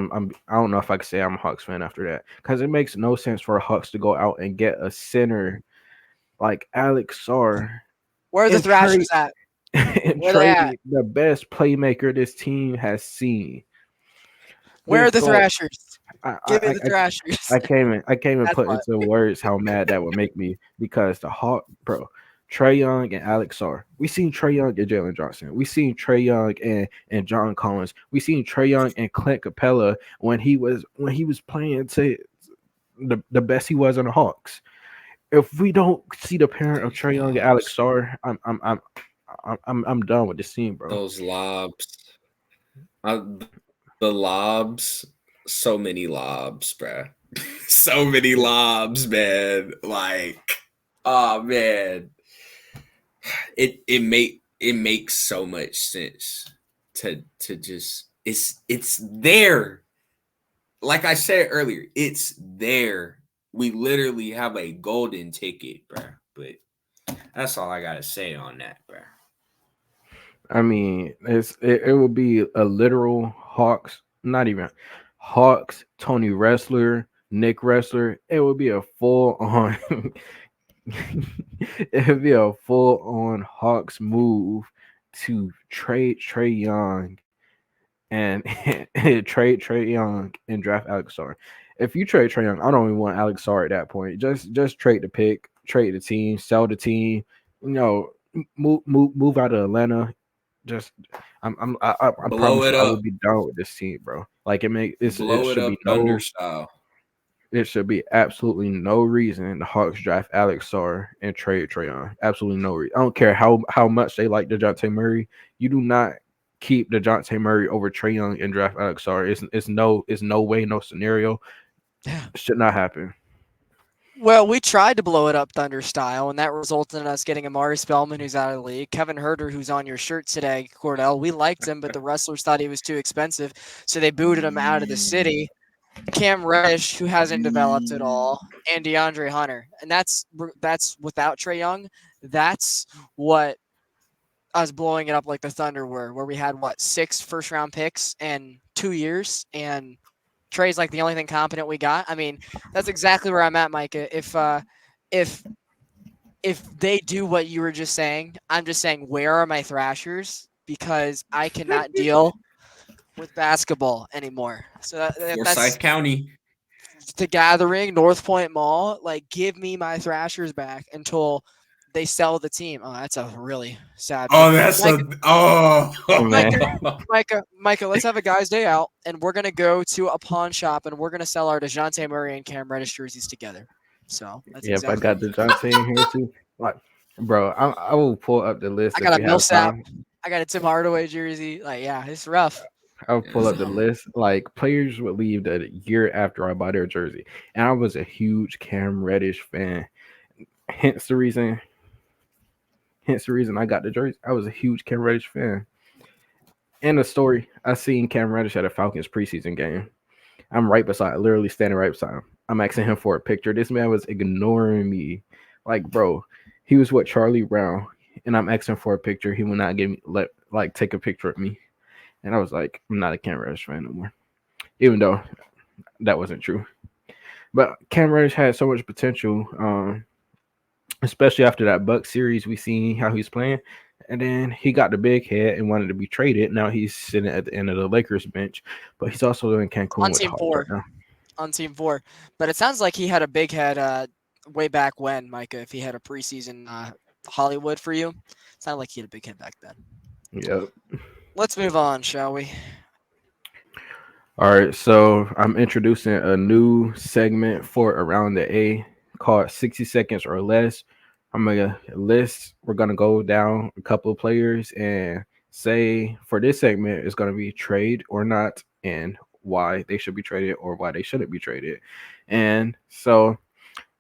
I could say I'm a Hawks fan after that because it makes no sense for Hawks to go out and get a center like Alex Sarr Where are the and trade Thrashers at? and Where they at? trade the best playmaker this team has seen. Where are There's the no Thrashers? I Give me I, the I Thrashers. I can't even That's put what. into words how mad that would make me because the Hawk, bro, Trey Young and Alex Sarr. We seen Trey Young and Jalen Johnson. We seen Trey Young and John Collins. We seen Trey Young and Clint Capella when he was playing to the best he was on the Hawks. If we don't see the parent of Those Trey Young and Alex lobs. Sarr, I'm done with this team, bro. Those lobs. The lobs. So many lobs, bruh. So many lobs, man. Like, oh man. It makes so much sense to just it's there. Like I said earlier, it's there. We literally have a golden ticket, bruh. But that's all I gotta say on that, bruh. I mean, it would be a literal Hawks, not even Hawks, Tony Wrestler, Nick Wrestler. It would be a full on. It would be a full on Hawks move to trade Trey Young and trade Trey Young and draft Alex Sarr. If you trade Trey Young, I don't even want Alex Sarr at that point. Just trade the pick, trade the team, sell the team. You know, move out of Atlanta. Just I Blow promise it you, I would up. be done with this team, bro. Like it Blow it should up be thunder no style. it should be absolutely no reason the Hawks draft Alex Sarr and trade Trae Young. Absolutely no reason. I don't care how much they like DeJounte Murray. You do not keep DeJounte Murray over Trae Young and draft Alex Sarr. It's no way, no scenario. Yeah. It should not happen. Well, we tried to blow it up Thunder style, and that resulted in us getting Amari Spellman, who's out of the league, Kevin Herter, who's on your shirt today, Cordell. We liked him, but the wrestlers thought he was too expensive, so they booted him out of the city. Cam Reddish, who hasn't developed at all, and DeAndre Hunter, and that's without Trey Young. That's what us blowing it up like the Thunder were, where we had what 6 first-round picks in 2 years, and Trey's like the only thing competent we got. I mean, that's exactly where I'm at, Micah. If if they do what you were just saying, I'm just saying, where are my Thrashers? Because I cannot deal with basketball anymore. So that's Forsyth County. The Gathering, North Point Mall. Like, give me my Thrashers back until they sell the team. Oh, that's a really sad Oh, pick. that's Micah, a oh. Man, Micah, let's have a guys' day out, and we're gonna go to a pawn shop, and we're gonna sell our Dejounte Murray and Cam Reddish jerseys together. So that's yeah, if I exactly got what the Dejounte in here too, like, bro, I will pull up the list I if got. A we have Millsap. time. I got a Tim Hardaway jersey. Like, yeah, it's rough. I'll Yeah, pull up the list. Like players would leave the year after I buy their jersey, and I was a huge Cam Reddish fan. Hence the reason. Hence the reason I got the jersey. I was a huge Cam Reddish fan. And the story, I seen Cam Reddish at a Falcons preseason game. I'm right beside, literally standing right beside him. I'm asking him for a picture. This man was ignoring me. Like, bro, he was with Charlie Brown, and I'm asking for a picture. He will not give me take a picture of me. And I was like, I'm not a Cam Reddish fan no more. Even though that wasn't true. But Cam Reddish had so much potential, especially after that Buck series. We seen how he's playing, and then he got the big head and wanted to be traded. Now he's sitting at the end of the Lakers bench, but he's also in Cancun On with the team Hawks right four. now. On team four. But it sounds like he had a big head way back when, Micah, if he had a preseason Hollywood for you. Sounded like he had a big head back then. Yep. Let's move on, shall we? All right, so I'm introducing a new segment for Around the A called 60 Seconds or Less. I'm gonna list, we're gonna go down a couple of players and say for this segment it's gonna be trade or not and why they should be traded or why they shouldn't be traded. And so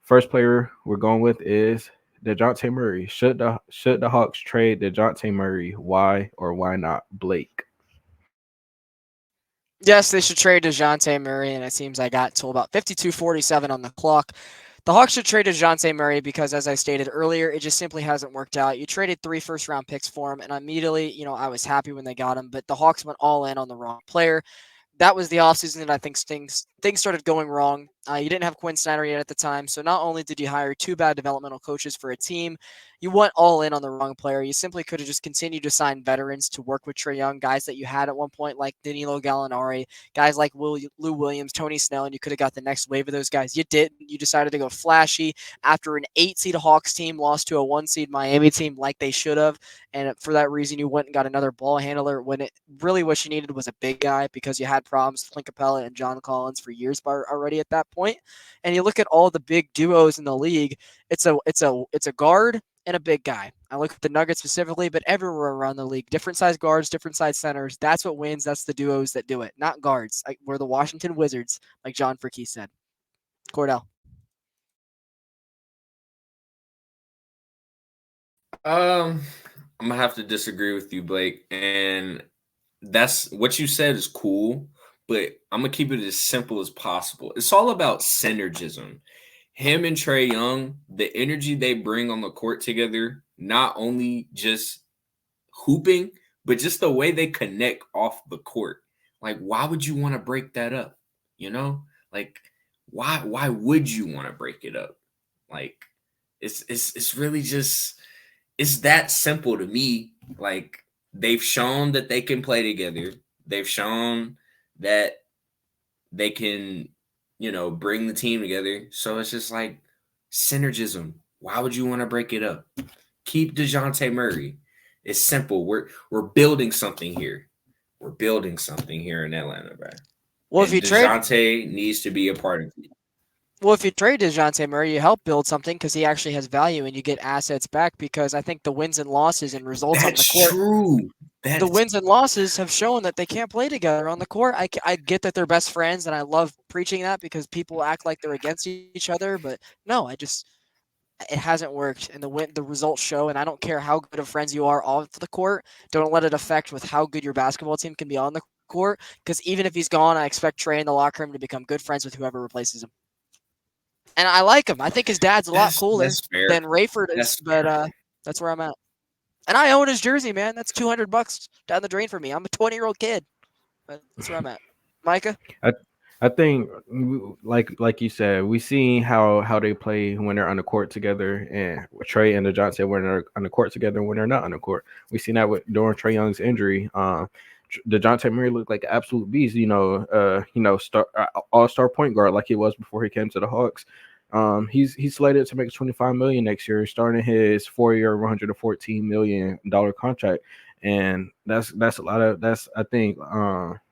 first player we're going with is DeJounte Murray. Should the Hawks trade DeJounte Murray? Why or why not? Blake. Yes, they should trade DeJounte Murray, and it seems I got till about 52:47 on the clock. The Hawks should trade DeJounte Murray because, as I stated earlier, it just simply hasn't worked out. You traded 3 first-round picks for him, and immediately, I was happy when they got him, but the Hawks went all in on the wrong player. That was the offseason that I think things started going wrong. You didn't have Quinn Snyder yet at the time, so not only did you hire 2 bad developmental coaches for a team, you went all in on the wrong player. You simply could have just continued to sign veterans to work with Trae Young, guys that you had at one point like Danilo Gallinari, guys like Lou Williams, Tony Snell, and you could have got the next wave of those guys. You didn't. You decided to go flashy after an 8-seed Hawks team lost to a 1-seed Miami team like they should have, and for that reason you went and got another ball handler when it really what you needed was a big guy because you had problems with Clint Capella and John Collins for years already at that point. And you look at all the big duos in the league, it's a guard and a big guy. I look at the Nuggets specifically, but everywhere around the league, different size guards, different size centers. That's what wins. That's the duos that do it, not guards. We're the Washington Wizards, like John Fricke said. Cordell. I'm gonna have to disagree with you, Blake. And that's what you said is cool, but I'm gonna keep it as simple as possible. It's all about synergism. Him and Trae Young, the energy they bring on the court together, not only just hooping, but just the way they connect off the court. Like, why would you want to break that up? You know, like why would you want to break it up? Like, it's really just it's that simple to me. Like, they've shown that they can play together. They've shown that they can, bring the team together. So it's just like synergism. Why would you want to break it up? Keep DeJounte Murray. It's simple. We're building something here. We're building something here in Atlanta, bro. Well, if And you trade DeJounte needs to be a part of it. Well, if you trade DeJounte Murray, you help build something because he actually has value and you get assets back because I think the wins and losses and results on the That's court, true. the That's wins and losses have shown that they can't play together on the court. I get that they're best friends and I love preaching that because people act like they're against each other, but no, it hasn't worked and the results show, and I don't care how good of friends you are off the court. Don't let it affect with how good your basketball team can be on the court because even if he's gone, I expect Trey in the locker room to become good friends with whoever replaces him. And I like him. I think his dad's a lot cooler that's fair. than Rayford is, That's but fair. that's where I'm at. And I own his jersey, man. That's $200 down the drain for me. I'm a 20-year-old kid, but that's where I'm at. Micah? I think, like you said, we see how they play when they're on the court together, and Trey and DeJounte when they're on the court together when they're not on the court. We seen that during Trey Young's injury. DeJounte Murray looked like an absolute beast. All-star point guard like he was before he came to the Hawks. He's slated to make 25 million next year, starting his 4-year, $114 million contract, and that's a lot of that's I think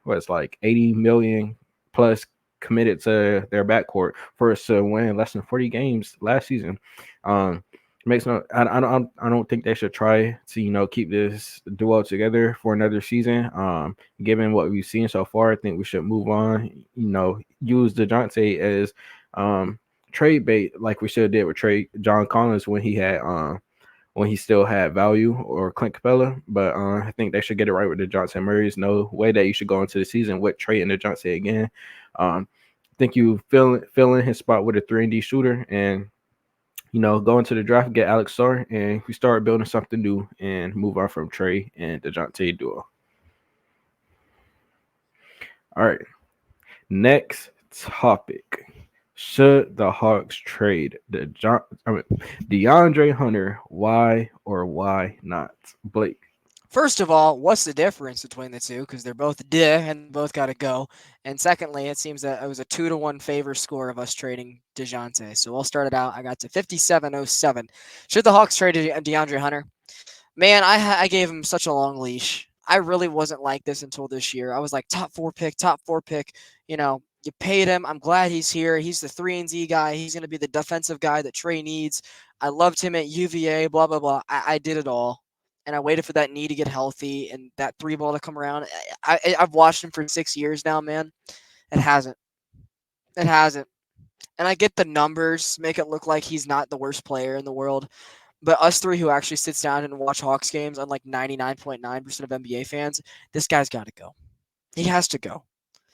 what's like 80 million plus committed to their backcourt for us to win less than 40 games last season. Um, makes no I don't think they should try to keep this duo together for another season. Given what we've seen so far, I think we should move on. Use DeJounte as trade bait like we should have did with trade John Collins when he still had value, or Clint Capella. But I think they should get it right with DeJounte Murray. There's no way that you should go into the season with Trey and DeJounte again. I think you fill in his spot with a 3-and-D shooter, and go into the draft, get Alex Starr, and we start building something new and move on from Trey and DeJounte duo. All right. Next topic. Should the Hawks trade DeAndre Hunter? Why or why not? Blake. First of all, what's the difference between the two? Because they're both and both got to go. And secondly, it seems that it was a 2-1 favor score of us trading DeJounte. So we'll start it out. I got to 57.07. Should the Hawks trade DeAndre Hunter? Man, I gave him such a long leash. I really wasn't like this until this year. I was like top four pick. You paid him. I'm glad he's here. He's the 3-and-D guy. He's going to be the defensive guy that Trey needs. I loved him at UVA, blah, blah, blah. I did it all. And I waited for that knee to get healthy and that 3 ball to come around. I've watched him for 6 years now, man. It hasn't. It hasn't. And I get the numbers make it look like he's not the worst player in the world. But us three who actually sits down and watch Hawks games, unlike 99.9% of NBA fans, this guy's got to go. He has to go.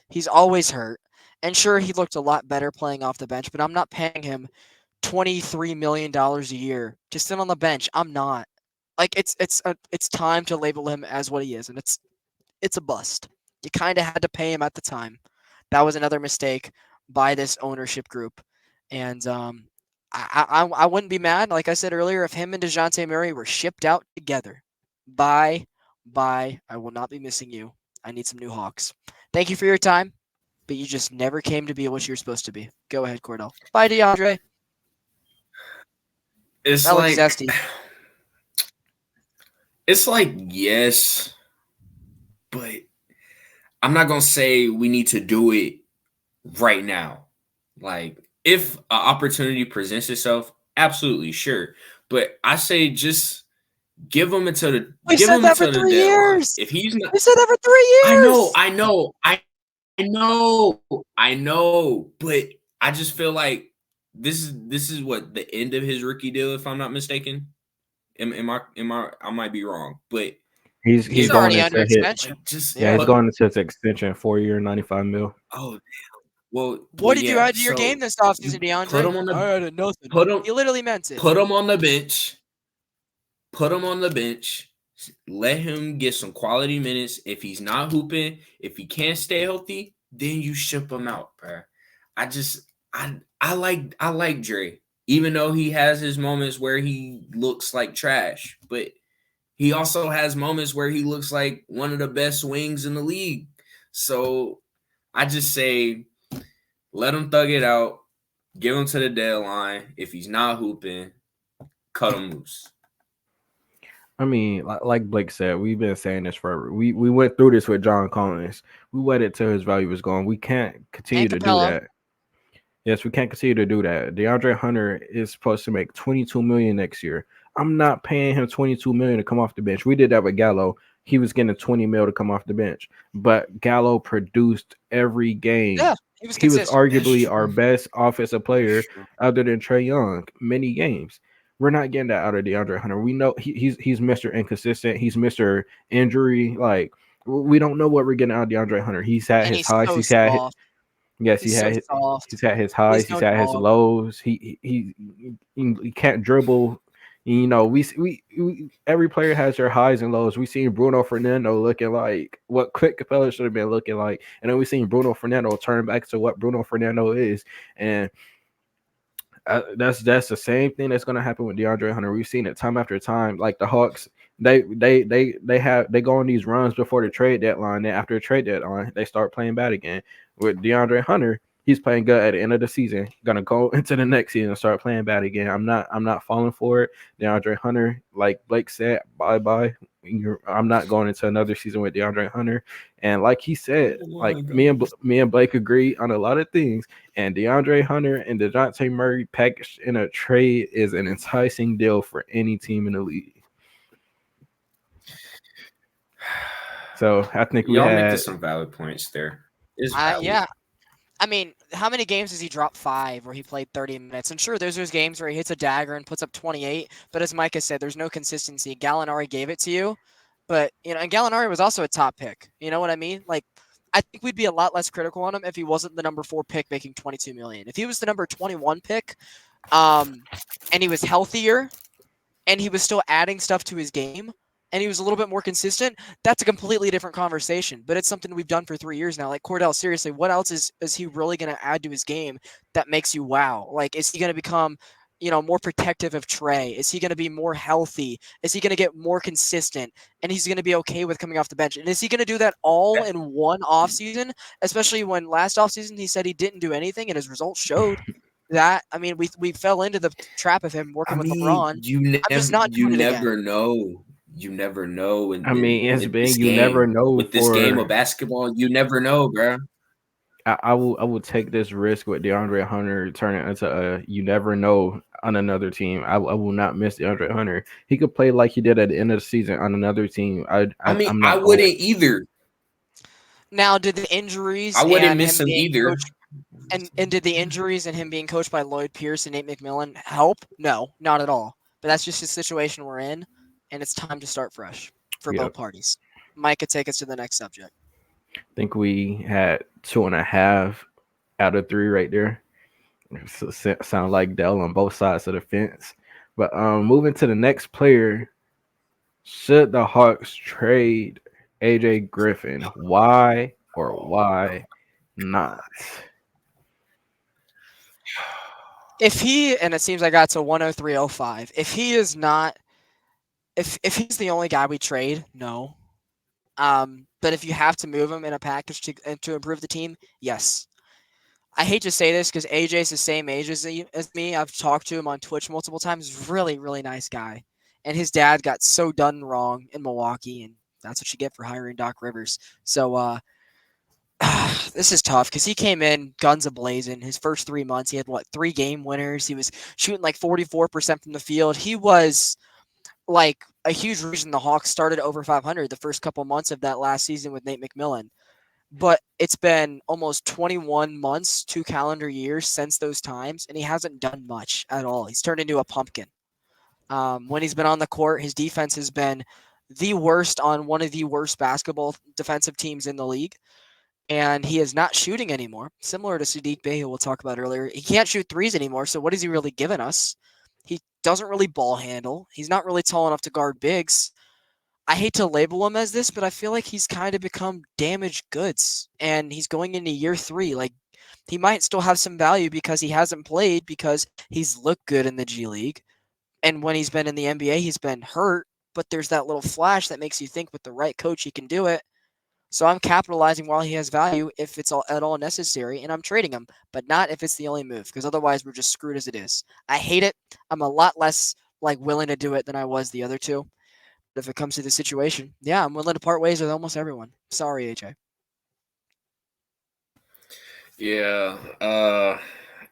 He's always hurt. And sure, he looked a lot better playing off the bench, but I'm not paying him $23 million a year to sit on the bench. I'm not. Like, it's time to label him as what he is, and it's a bust. You kind of had to pay him at the time. That was another mistake by this ownership group. And I wouldn't be mad, like I said earlier, if him and DeJounte Murray were shipped out together. Bye. I will not be missing you. I need some new Hawks. Thank you for your time, but you just never came to be what you're supposed to be. Go ahead, Cordell. Bye, DeAndre. It's That like looks zesty. It's like, yes, but I'm not going to say we need to do it right now. Like, if an opportunity presents itself, absolutely, sure. But I say just give him until the We give said him that for until the 3 deadline. years. If he's not, We said that for 3 years. I know. But I just feel like this is what the end of his rookie deal, if I'm not mistaken. I might be wrong, but He's He's going already into under his extension. just he's going into his extension, 4-year, 95 mil. oh well. What did you yeah, add to your so game this offseason, DeAndre? put him on the I added nothing. put him He literally meant it. put him on the bench. Put him on the bench. Let him get some quality minutes. If he's not hooping, if he can't stay healthy, then you ship him out, bro. I like Dre, even though he has his moments where he looks like trash, but he also has moments where he looks like one of the best wings in the league. So I just say, let him thug it out. Give him to the deadline. If he's not hooping, cut him loose. I mean, like Blake said, we've been saying this forever. We went through this with John Collins. We waited till his value was gone. We can't continue to do that. Yes, we can't continue to do that. DeAndre Hunter is supposed to make $22 million next year. I'm not paying him $22 million to come off the bench. We did that with Gallo. He was getting $20 million to come off the bench, but Gallo produced every game. Yeah, he was arguably our best offensive player other than Trae Young. Many games. We're not getting that out of DeAndre Hunter. We know he's Mr. Inconsistent. He's Mr. Injury. Like, we don't know what we're getting out of DeAndre Hunter. He's had his highs. So he's had soft. yes, He's he's had his highs. He's had his lows. He can't dribble. We every player has their highs and lows. We seen Bruno Fernando looking like what Clint Capella should have been looking like, and then we seen Bruno Fernando turn back to what Bruno Fernando is, and that's the same thing that's going to happen with DeAndre Hunter. We've seen it time after time. Like the Hawks, they go on these runs before the trade deadline. Then after the trade deadline, they start playing bad again. With DeAndre Hunter, he's playing good at the end of the season. Gonna go into the next season and start playing bad again. I'm not falling for it. DeAndre Hunter, like Blake said, bye bye. I'm not going into another season with DeAndre Hunter. And like he said, like me and Blake agree on a lot of things. And DeAndre Hunter and DeJounte Murray packaged in a trade is an enticing deal for any team in the league. So I think we Y'all making had some valid points there. It's valid. Yeah. I mean, how many games has he dropped 5 where he played 30 minutes? And sure, there's those games where he hits a dagger and puts up 28. But as Micah said, there's no consistency. Gallinari gave it to you, but and Gallinari was also a top pick. You know what I mean? Like, I think we'd be a lot less critical on him if he wasn't the number 4 pick making 22 million. If he was the number 21 pick, and he was healthier, and he was still adding stuff to his game, and he was a little bit more consistent, that's a completely different conversation. But it's something we've done for 3 years now. Like, Cordell, seriously, what else is he really going to add to his game that makes you wow? Like, is he going to become, more protective of Trey? Is he going to be more healthy? Is he going to get more consistent? And he's going to be okay with coming off the bench? And is he going to do that all in one offseason? Especially when last offseason he said he didn't do anything and his results showed that. I mean, we fell into the trap of him working with LeBron. I'm just not you doing it again. never know. You never know. I mean, it's With been this you never game, know with this game of for basketball, you never know, bro. I will take this risk with DeAndre Hunter turning into a you never know on another team. I will not miss DeAndre Hunter. He could play like he did at the end of the season on another team. I mean, I'm I not going. wouldn't either. Now, did the I injuries wouldn't and miss him him being either. coached and did the injuries and him being coached by Lloyd Pierce and Nate McMillan help? No, not at all. But that's just the situation we're in, and it's time to start fresh for Yep. both parties. Mike could take us to the next subject. I think we had 2.5 out of 3 right there. Sound like Dell on both sides of the fence. But moving to the next player, should the Hawks trade AJ Griffin? Why or why not? If he, and it seems I got to 103.05, if he is not, if he's the only guy we trade, no. But if you have to move him in a package to improve the team, yes. I hate to say this because AJ's the same age as me. I've talked to him on Twitch multiple times. Really, really nice guy. And his dad got so done wrong in Milwaukee, and that's what you get for hiring Doc Rivers. So this is tough because he came in guns a-blazing. His first 3 months, he had, 3 game winners. He was shooting like 44% from the field. He was like a huge reason the Hawks started over 500 the first couple months of that last season with Nate McMillan. But it's been almost 21 months, 2 calendar years since those times, and he hasn't done much at all. He's turned into a pumpkin. When he's been on the court, his defense has been the worst on one of the worst basketball defensive teams in the league, and he is not shooting anymore. Similar to Sadiq Bey, who we'll talk about earlier. He can't shoot threes anymore, so what has he really given us? He doesn't really ball handle. He's not really tall enough to guard bigs. I hate to label him as this, but I feel like he's kind of become damaged goods, and he's going into year 3. Like, he might still have some value because he hasn't played because he's looked good in the G League, and when he's been in the NBA, he's been hurt. But there's that little flash that makes you think with the right coach he can do it. So I'm capitalizing while he has value if it's at all necessary, and I'm trading him, but not if it's the only move, because otherwise we're just screwed as it is. I hate it. I'm a lot less willing to do it than I was the other two. If it comes to the situation, yeah, I'm willing to part ways with almost everyone. Sorry, AJ. Yeah.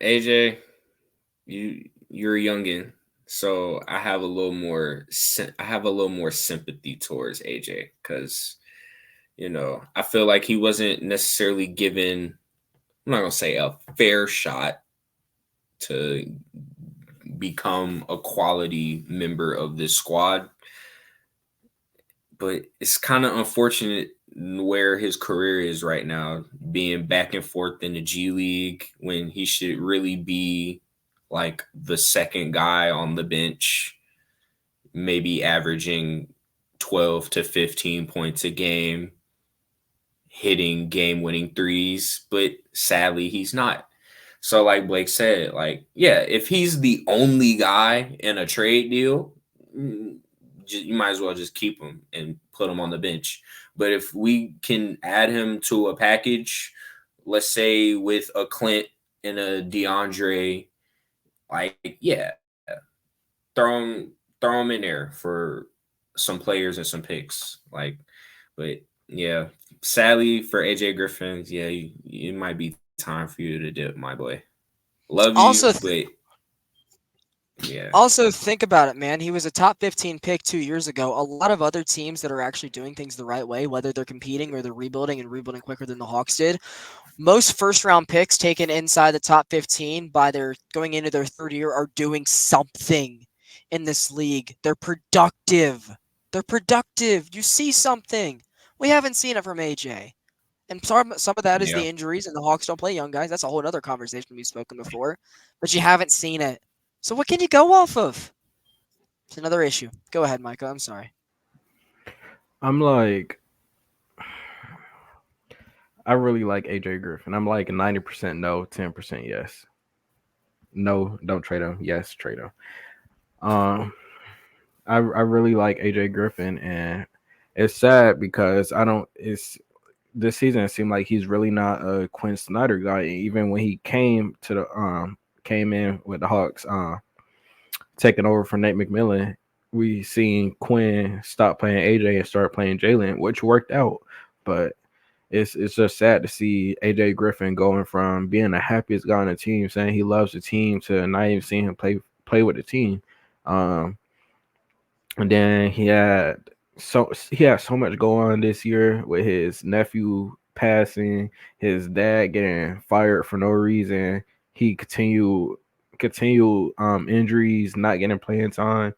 AJ, you're a youngin, so I have a little more sympathy towards AJ because I feel like he wasn't necessarily given, I'm not gonna say a fair shot to become a quality member of this squad. But it's kind of unfortunate where his career is right now, being back and forth in the G League when he should really be like the second guy on the bench, maybe averaging 12 to 15 points a game, hitting game-winning threes, but sadly he's not. So like Blake said, yeah, if he's the only guy in a trade deal, you might as well just keep him and put him on the bench. But if we can add him to a package, let's say with a Clint and a DeAndre, like throw him in there for some players and some picks. Like, but yeah, sadly for AJ Griffin, yeah, it might be time for you to dip, my boy. Love you, Also, but yeah, Also, think about it, man. He was a top 15 pick 2 years ago. A lot of other teams that are actually doing things the right way, whether they're competing or they're rebuilding and rebuilding quicker than the Hawks did, most first round picks taken inside the top 15 by their going into their third year are doing something in this league. They're productive. They're productive. You see something. We haven't seen it from AJ. And some of that is yeah. the injuries, and the Hawks don't play young guys. That's a whole other conversation we've spoken before. But you haven't seen it. So what can you go off of? It's another issue. Go ahead, Micah. I'm sorry. I'm like, I really like AJ Griffin. I'm like 90% no, 10% yes. No, don't trade him. Yes, trade him. Um, I really like AJ Griffin, and it's sad because I don't. It's this season. It seemed like he's really not a Quinn Snyder guy. Even when he came in with the Hawks, taking over for Nate McMillan, we seen Quinn stop playing AJ and start playing Jalen, which worked out. But it's just sad to see AJ Griffin going from being the happiest guy on the team, saying he loves the team, to not even seeing him play with the team. Um, and then he had so much going on this year with his nephew passing, his dad getting fired for no reason. He continued injuries, not getting playing time.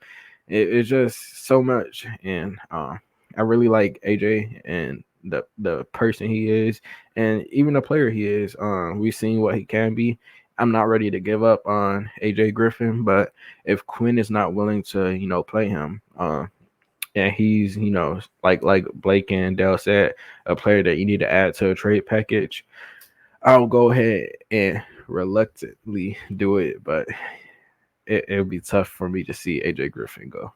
It's just so much, and I really like AJ and the person he is, and even the player he is. We've seen what he can be. I'm not ready to give up on AJ Griffin, but if Quinn is not willing to, play him, and he's, like Blake and Dell said, a player that you need to add to a trade package, I'll go ahead and reluctantly do it, but it'll be tough for me to see AJ Griffin go.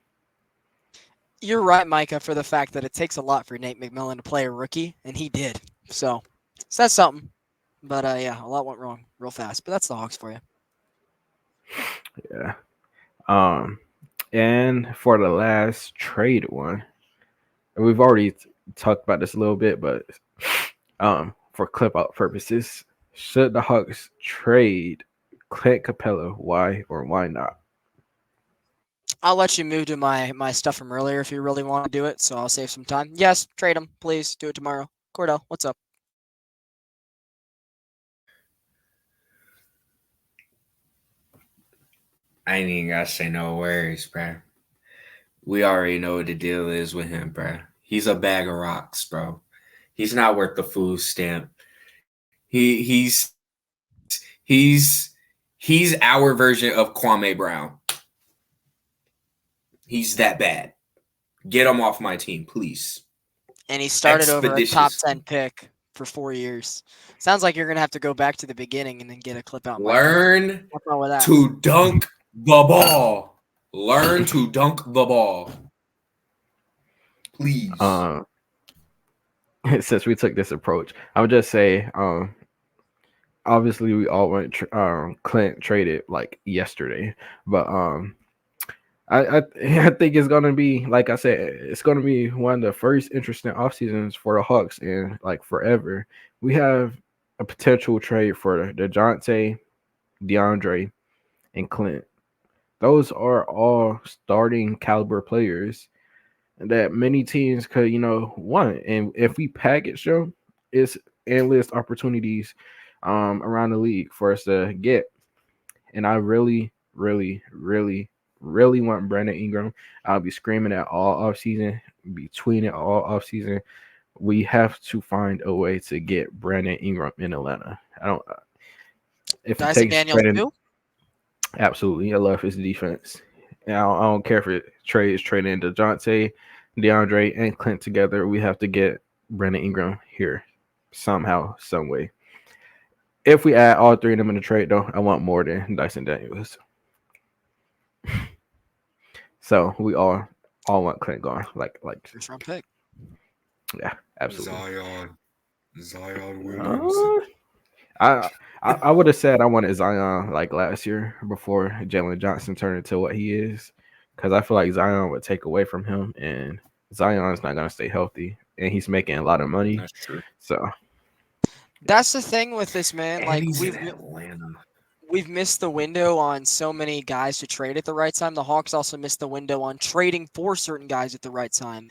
You're right, Micah, for the fact that it takes a lot for Nate McMillan to play a rookie, and he did. So that's something. But yeah, a lot went wrong real fast. But that's the Hawks for you. Yeah. Um, and for the last trade one, we've already talked about this a little bit, but for clip out purposes, should the Hawks trade Clint Capella? Why or why not? I'll let you move to my stuff from earlier if you really want to do it. So I'll save some time. Yes, trade him, please. Do it tomorrow. Cordell, what's up? I ain't even gotta say no words, bro. We already know what the deal is with him, bro. He's a bag of rocks, bro. He's not worth the food stamp. He's he's our version of Kwame Brown. He's that bad. Get him off my team, please. And he started over a top Expeditious. 10 pick for 4 years. Sounds like you're gonna have to go back to the beginning and then get a clip out. Learn What's wrong with that? to dunk the ball. Learn to dunk the ball. Please. Since we took this approach, I would just say, obviously we all want Clint traded like yesterday, but I think it's gonna be, like I said, it's gonna be one of the first interesting off seasons for the Hawks in like forever. We have a potential trade for the DeJounte, DeAndre, and Clint. Those are all starting caliber players that many teams could, want. And if we package them, it's endless opportunities around the league for us to get. And I really, really, really, really want Brandon Ingram. I'll be screaming at all offseason, be tweeting all offseason. We have to find a way to get Brandon Ingram in Atlanta. I don't. If it Dyson takes Daniels trading, too? absolutely, I love his defense. And I don't care if it trades trading DeJounte, DeAndre, and Clint together. We have to get Brandon Ingram here somehow, some way. If we add all three of them in the trade, though, I want more than Dyson Daniels. So we all all want Clint gone. Like First round pick. yeah, absolutely. Zion Williamson. Uh, I I would have said I wanted Zion like last year before Jalen Johnson turned into what he is, because I feel like Zion would take away from him, and Zion's not gonna stay healthy, and he's making a lot of money. That's true. So That's the thing with this man. And Like he's in Atlanta. we've missed the window on so many guys to trade at the right time. The Hawks also missed the window on trading for certain guys at the right time.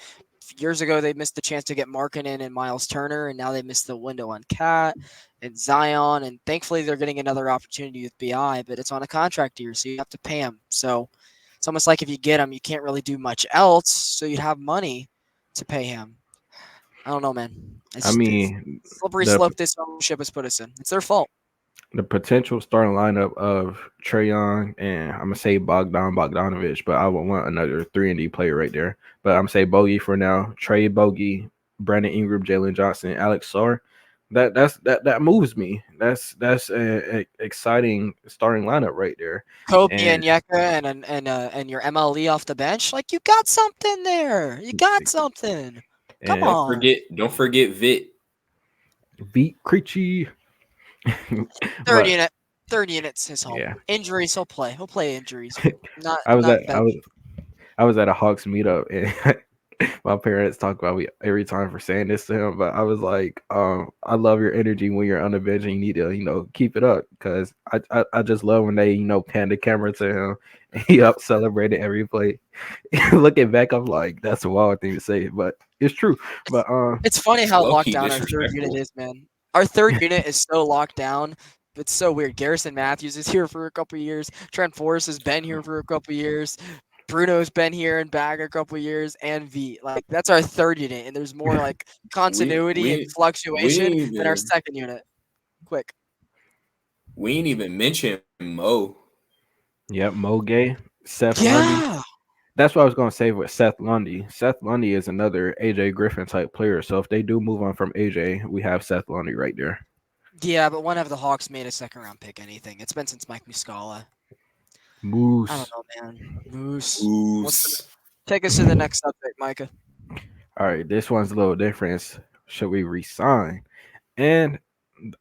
Years ago, they missed the chance to get Markkanen and Miles Turner, and now they missed the window on Cat and Zion. And thankfully, they're getting another opportunity with Bi, but it's on a contract year, so you have to pay him. So it's almost like if you get him, you can't really do much else, so you'd have money to pay him. I don't know, man. I It's mean slippery the slope this ownership has put us in. It's their fault. the potential starting lineup of Trey Young and I'm gonna say Bogdanovich, but I would want another 3-and-D player right there. But I'm gonna say Bogey for now. Trey Bogey, Brandon Ingram, Jalen Johnson, Alex Sarr. That moves me. That's a exciting starting lineup right there. Kobe And and Yeka and your MLE off the bench, like you got something there. You got something. Come and on. Don't forget Vit. beat Creechy. Third But unit. Third unit's his home. yeah, Injuries, he'll play. He'll play injuries. Not I was not at I bench. was I was at a Hawks meetup and my parents talk about me every time for saying this to him, but I was like, I love your energy when you're on the bench and you need to, keep it up because I just love when they, pan the camera to him and he up celebrating every play. Looking back, I'm like, that's a wild thing to say, but it's true. But It's funny It's how low locked key down our third unit disrespectful. is, man. Our third unit is so locked down. It's so weird. Garrison Matthews is here for a couple years. Trent Forrest has been here for a couple years. Bruno's been here and back a couple years, and V. Like that's our third unit, and there's more like We continuity and we we fluctuation didn't than our even second unit. Quick. we ain't even mention Mo. yep, Mo Gay, Seth Lundy. Yeah. That's what I was gonna say with Seth Lundy. Seth Lundy is another AJ Griffin type player. So if they do move on from AJ, we have Seth Lundy right there. Yeah, but when have the Hawks made a second round pick anything? It's been since Mike Muscala. I don't Moose. know, man. Moose. Who's Take us to the next subject, Micah. All right, this one's a little different. Should we resign? And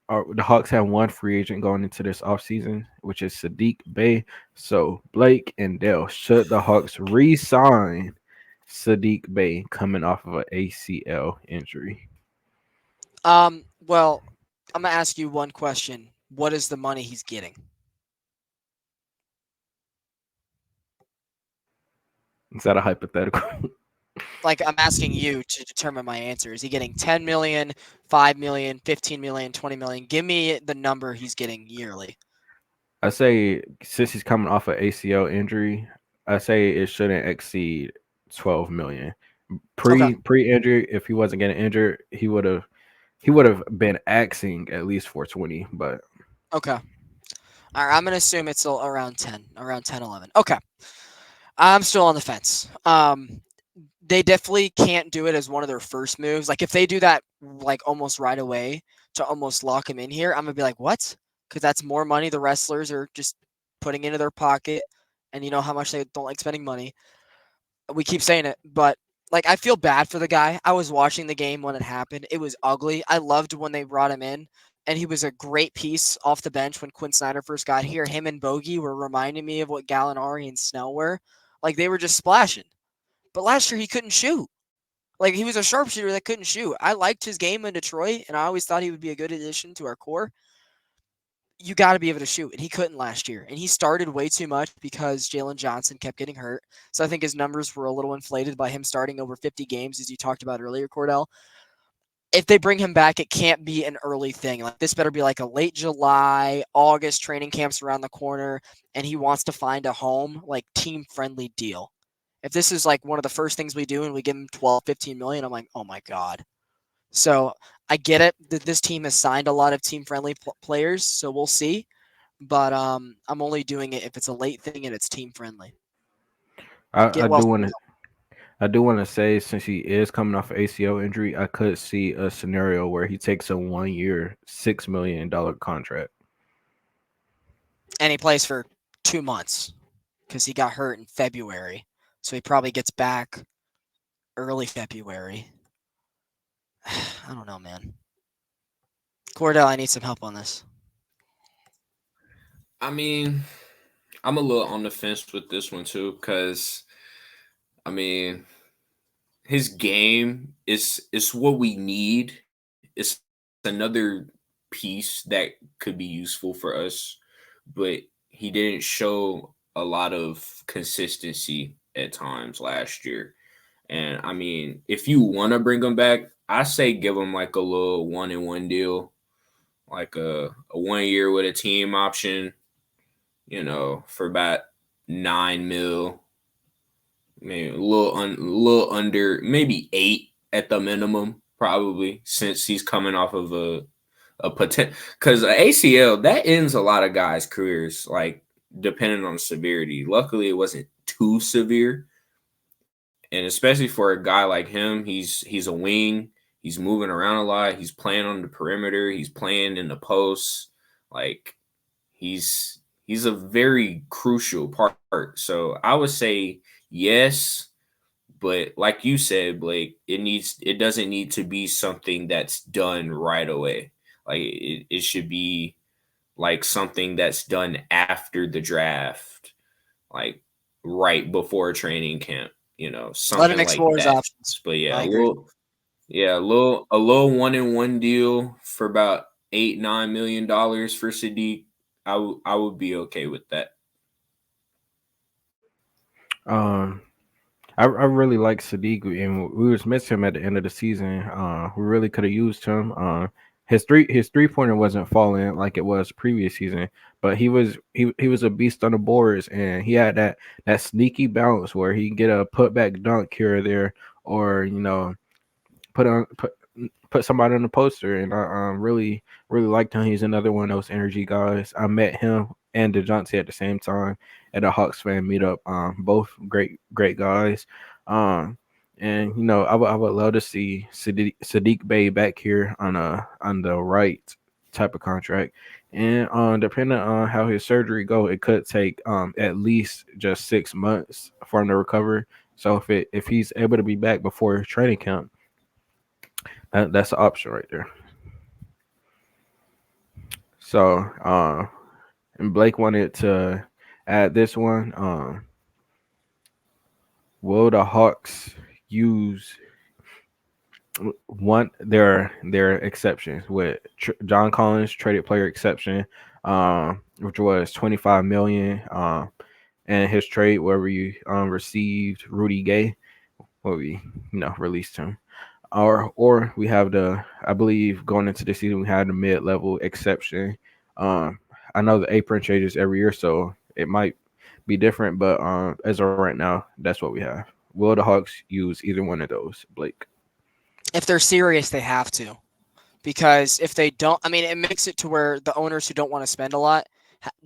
the Hawks have one free agent going into this offseason, which is Sadiq Bey. So Blake and Dale, should the Hawks resign Sadiq Bey coming off of an ACL injury? Well, I'm gonna ask you one question. What is the money he's getting? Is that a hypothetical? Like I'm asking you to determine my answer. Is he getting 10 million, 5 million, 15 million, 20 million? Give me the number he's getting yearly. I say since he's coming off an ACL injury, I say it shouldn't exceed 12 million. Okay. Pre injury, if he wasn't getting injured, he would have been axing at least 420. But Okay. All right, I'm gonna assume it's around 10, around 10, 11. Okay. I'm still on the fence. They definitely can't do it as one of their first moves. Like if they do that like almost right away to almost lock him in here, I'm gonna be like, what? Because that's more money the wrestlers are just putting into their pocket, and you know how much they don't like spending money. We keep saying it, but like I feel bad for the guy. I was watching the game when it happened. It was ugly. I loved when they brought him in, and he was a great piece off the bench when Quinn Snyder first got here. Him and Bogey were reminding me of what Gallinari and Snell were. Like they were just splashing. But last year he couldn't shoot. Like he was a sharpshooter that couldn't shoot. I liked his game in Detroit, and I always thought he would be a good addition to our core. You got to be able to shoot, and he couldn't last year. And he started way too much because Jalen Johnson kept getting hurt. So I think his numbers were a little inflated by him starting over 50 games, as you talked about earlier, Cordell. If they bring him back, it can't be an early thing. Like this better be like a late July, August training camps around the corner, and he wants to find a home, like team friendly deal. If this is like one of the first things we do and we give him 12, 15 million, I'm like, oh my God. So I get it that this team has signed a lot of team friendly players, so we'll see. But I'm only doing it if it's a late thing and it's team friendly. I, Get I well. do want to I do want to say since he is coming off an ACL injury, I could see a scenario where he takes a 1 year, $6 million contract. And he plays for 2 months because he got hurt in February. So he probably gets back early February. I don't know, man. Cordell, I need some help on this. I mean, I'm a little on the fence with this one too, because I mean, his game is what we need. It's another piece that could be useful for us, but he didn't show a lot of consistency at times last year. And I mean, if you want to bring him back, I say give him like a little 1-and-1 deal, like a 1 year with a team option, for about 9 mil, maybe a little under, maybe 8 at the minimum, probably, since he's coming off of a potential, because ACL that ends a lot of guys' careers, like depending on severity. Luckily, it wasn't too severe, and especially for a guy like him, he's a wing. He's moving around a lot. He's playing on the perimeter. He's playing in the posts. Like he's a very crucial part. So I would say yes, but like you said, Blake, it doesn't need to be something that's done right away. Like it should be like something that's done after the draft, like right before training camp, Let him something like explore his that. options. But yeah, I agree. a little 1-and-1 deal for about $8-9 million for Sadiq. I would be okay with that. Um, I really like Sadiq, and we was missing him at the end of the season. We really could have used him. His 3-pointer wasn't falling like it was previous season, but he was a beast on the boards, and he had that sneaky bounce where he can get a putback dunk here or there, or put on put somebody on the poster, and I really liked him. He's another one of those energy guys. I met him and DeJounte at the same time at a Hawks fan meetup. Both great guys. Um, and I would love to see Sadiq Bey back here on the right type of contract. And depending on how his surgery go, it could take at least just 6 months for him to recover. So if he's able to be back before training camp, that's an option right there. So, and Blake wanted to add this one. Will the Hawks use one their exceptions with John Collins traded player exception, which was 25 million, and his trade where we received Rudy Gay, where we released him. Or we have I believe going into the season we had the mid level exception. I know the apron changes every year, so it might be different, but as of right now, that's what we have. Will the Hawks use either one of those, Blake? If they're serious, they have to. Because if they don't, I mean, it makes it to where the owners who don't want to spend a lot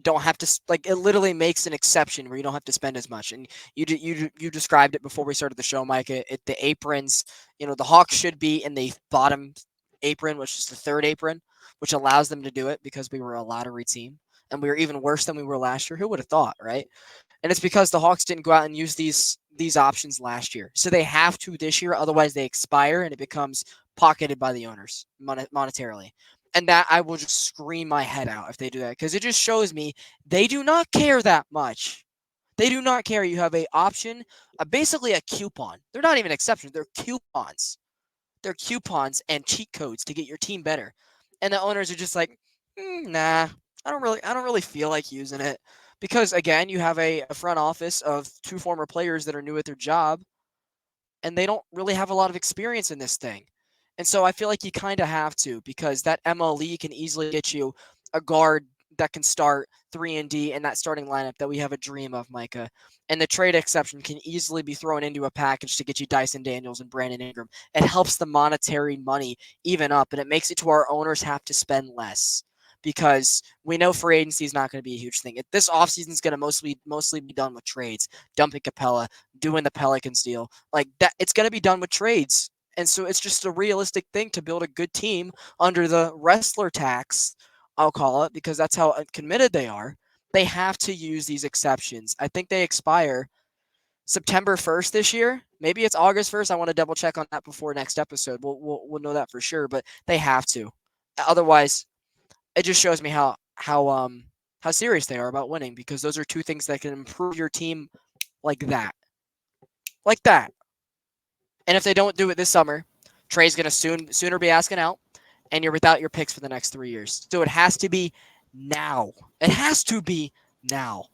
don't have to, like, it literally makes an exception where you don't have to spend as much. And you described it before we started the show, Mike. The aprons, the Hawks should be in the bottom apron, which is the third apron, which allows them to do it because we were a lottery team and we were even worse than we were last year. Who would have thought, right? And it's because the Hawks didn't go out and use these options last year, so they have to this year. Otherwise, they expire and it becomes pocketed by the owners monetarily. And that I will just scream my head out if they do that, because it just shows me they do not care that much. They do not care. You have a option, basically a coupon. They're not even exceptions. They're coupons. They're coupons and cheat codes to get your team better. And the owners are just like, nah, I don't really feel like using it. Because again, you have a front office of two former players that are new at their job, and they don't really have a lot of experience in this thing. And so I feel like you kind of have to, because that MLE can easily get you a guard that can start 3 and D in that starting lineup that we have a dream of, Micah. And the trade exception can easily be thrown into a package to get you Dyson Daniels and Brandon Ingram. It helps the monetary money even up, and it makes it to our owners have to spend less, because we know free agency is not going to be a huge thing. This offseason is going to mostly be done with trades, dumping Capella, doing the Pelicans deal. Like that, it's going to be done with trades. And so it's just a realistic thing to build a good team under the wrestler tax, I'll call it, because that's how committed they are. They have to use these exceptions. I think they expire September 1st this year. Maybe it's August 1st. I want to double check on that before next episode. We'll know that for sure, but they have to. Otherwise, it just shows me how serious they are about winning, because those are two things that can improve your team like that. Like that. And if they don't do it this summer, Trey's going to sooner be asking out, and you're without your picks for the next 3 years. So it has to be now. It has to be now.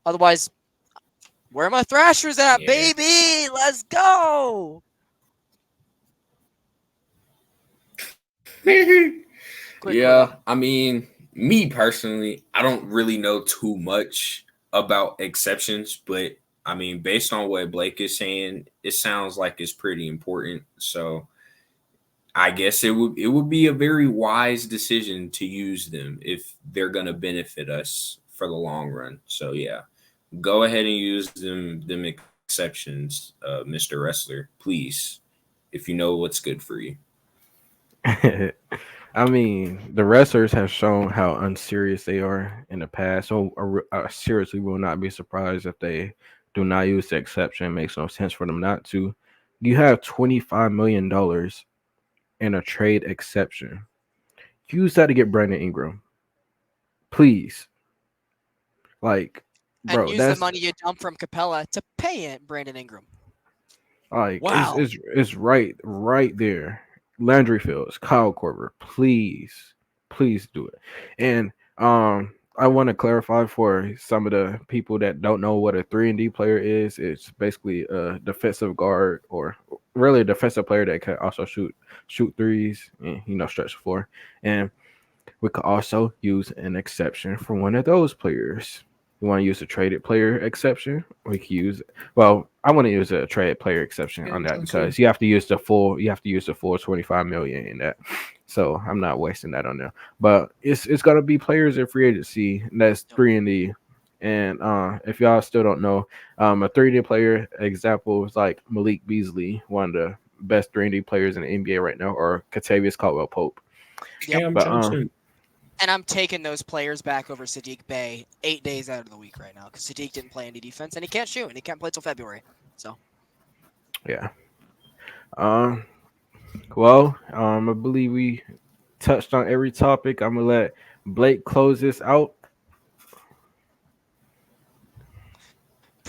Otherwise, where are my Thrashers at, Yeah. baby? Let's go. Quick, Yeah, Cordell. I mean, me personally, I don't really know too much about exceptions, but I mean, based on what Blake is saying, it sounds like it's pretty important. So I guess it would be a very wise decision to use them if they're gonna benefit us for the long run. So yeah, go ahead and use them exceptions, Mr. Wrestler, please, if you know what's good for you. I mean, the wrestlers have shown how unserious they are in the past. So I seriously will not be surprised if they do not use the exception. It makes no sense for them not to. You have $25 million in a trade exception. Use that to get Brandon Ingram, please. Like, And bro, use the that's money you dump from Capella to pay it, Brandon Ingram. like Wow. it's right there. Landry Fields, Kyle Korver, please do it. And I want to clarify for some of the people that don't know what a 3-and-D player is. It's basically a defensive guard, or really a defensive player that can also shoot threes and stretch the floor. And we could also use an exception for one of those players. You want to use a traded player exception? We could use, well, I want to use a traded player exception on that, because you have to use the full 25 million in that. So I'm not wasting that on there. But it's gonna be players in free agency that's 3-and-D. And if y'all still don't know, a 3-and-D player example is like Malik Beasley, one of the best 3-and-D players in the NBA right now, or Kentavious Caldwell Pope. Yep. Cam But Johnson. And I'm taking those players back over Sadiq Bey 8 days out of the week right now, because Sadiq didn't play any defense, and he can't shoot, and he can't play till February. So yeah. Um I believe we touched on every topic. I'm gonna let Blake close this out.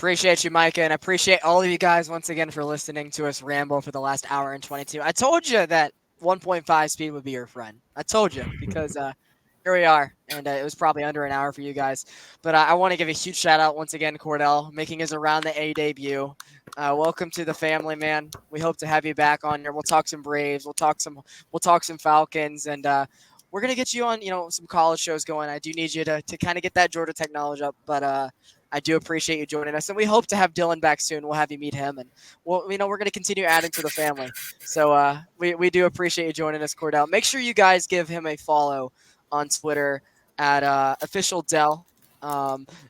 appreciate you, Micah, and I appreciate all of you guys once again for listening to us ramble for the last hour and 22. I told you that 1.5 speed would be your friend. I told you, because here we are, and it was probably under an hour for you guys. But I want to give a huge shout out once again to Cordell, making his Around the A debut. Welcome to the family, man. We hope to have you back on here. We'll talk some Braves. We'll talk some Falcons, and we're gonna get you on, some college shows going. I do need you to kind of get that Georgia Tech knowledge up, but I do appreciate you joining us, and we hope to have Dylan back soon. We'll have you meet him, and we're going to continue adding to the family. So we do appreciate you joining us, Cordell. Make sure you guys give him a follow on Twitter at official Dell,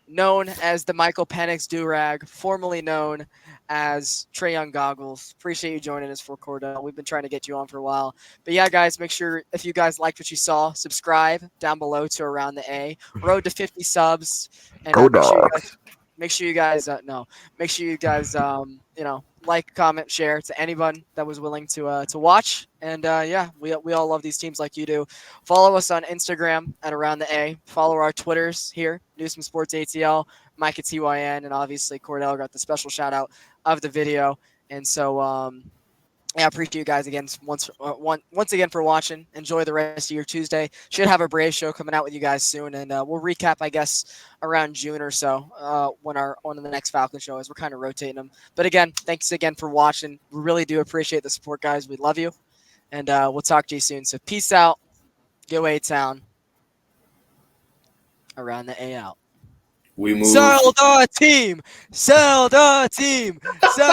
known as the Michael Penix Durag, formerly known as Trey Young Goggles. Appreciate you joining us for Cordell. We've been trying to get you on for a while. But yeah, guys, make sure if you guys liked what you saw, subscribe down below to Around the A. Road to 50 subs. And Go make sure you guys Dogs. make sure you guys like, comment, share to anyone that was willing to watch. And yeah, we all love these teams like you do. Follow us on Instagram at Around the A. Follow our Twitters here, Newsome Sports ATL, Micah TYN, and obviously Cordell got the special shout out of the video. And so yeah, I appreciate you guys again once again for watching. Enjoy the rest of your Tuesday. Should have a Brave show coming out with you guys soon, and we'll recap, I guess, around June or so when one of the next Falcon show is. We're kind of rotating them. But again, thanks again for watching. We really do appreciate the support, guys. We love you, and we'll talk to you soon. So peace out. Go A-Town. Around the A out. We move. Sell the team. Sell the team. Sell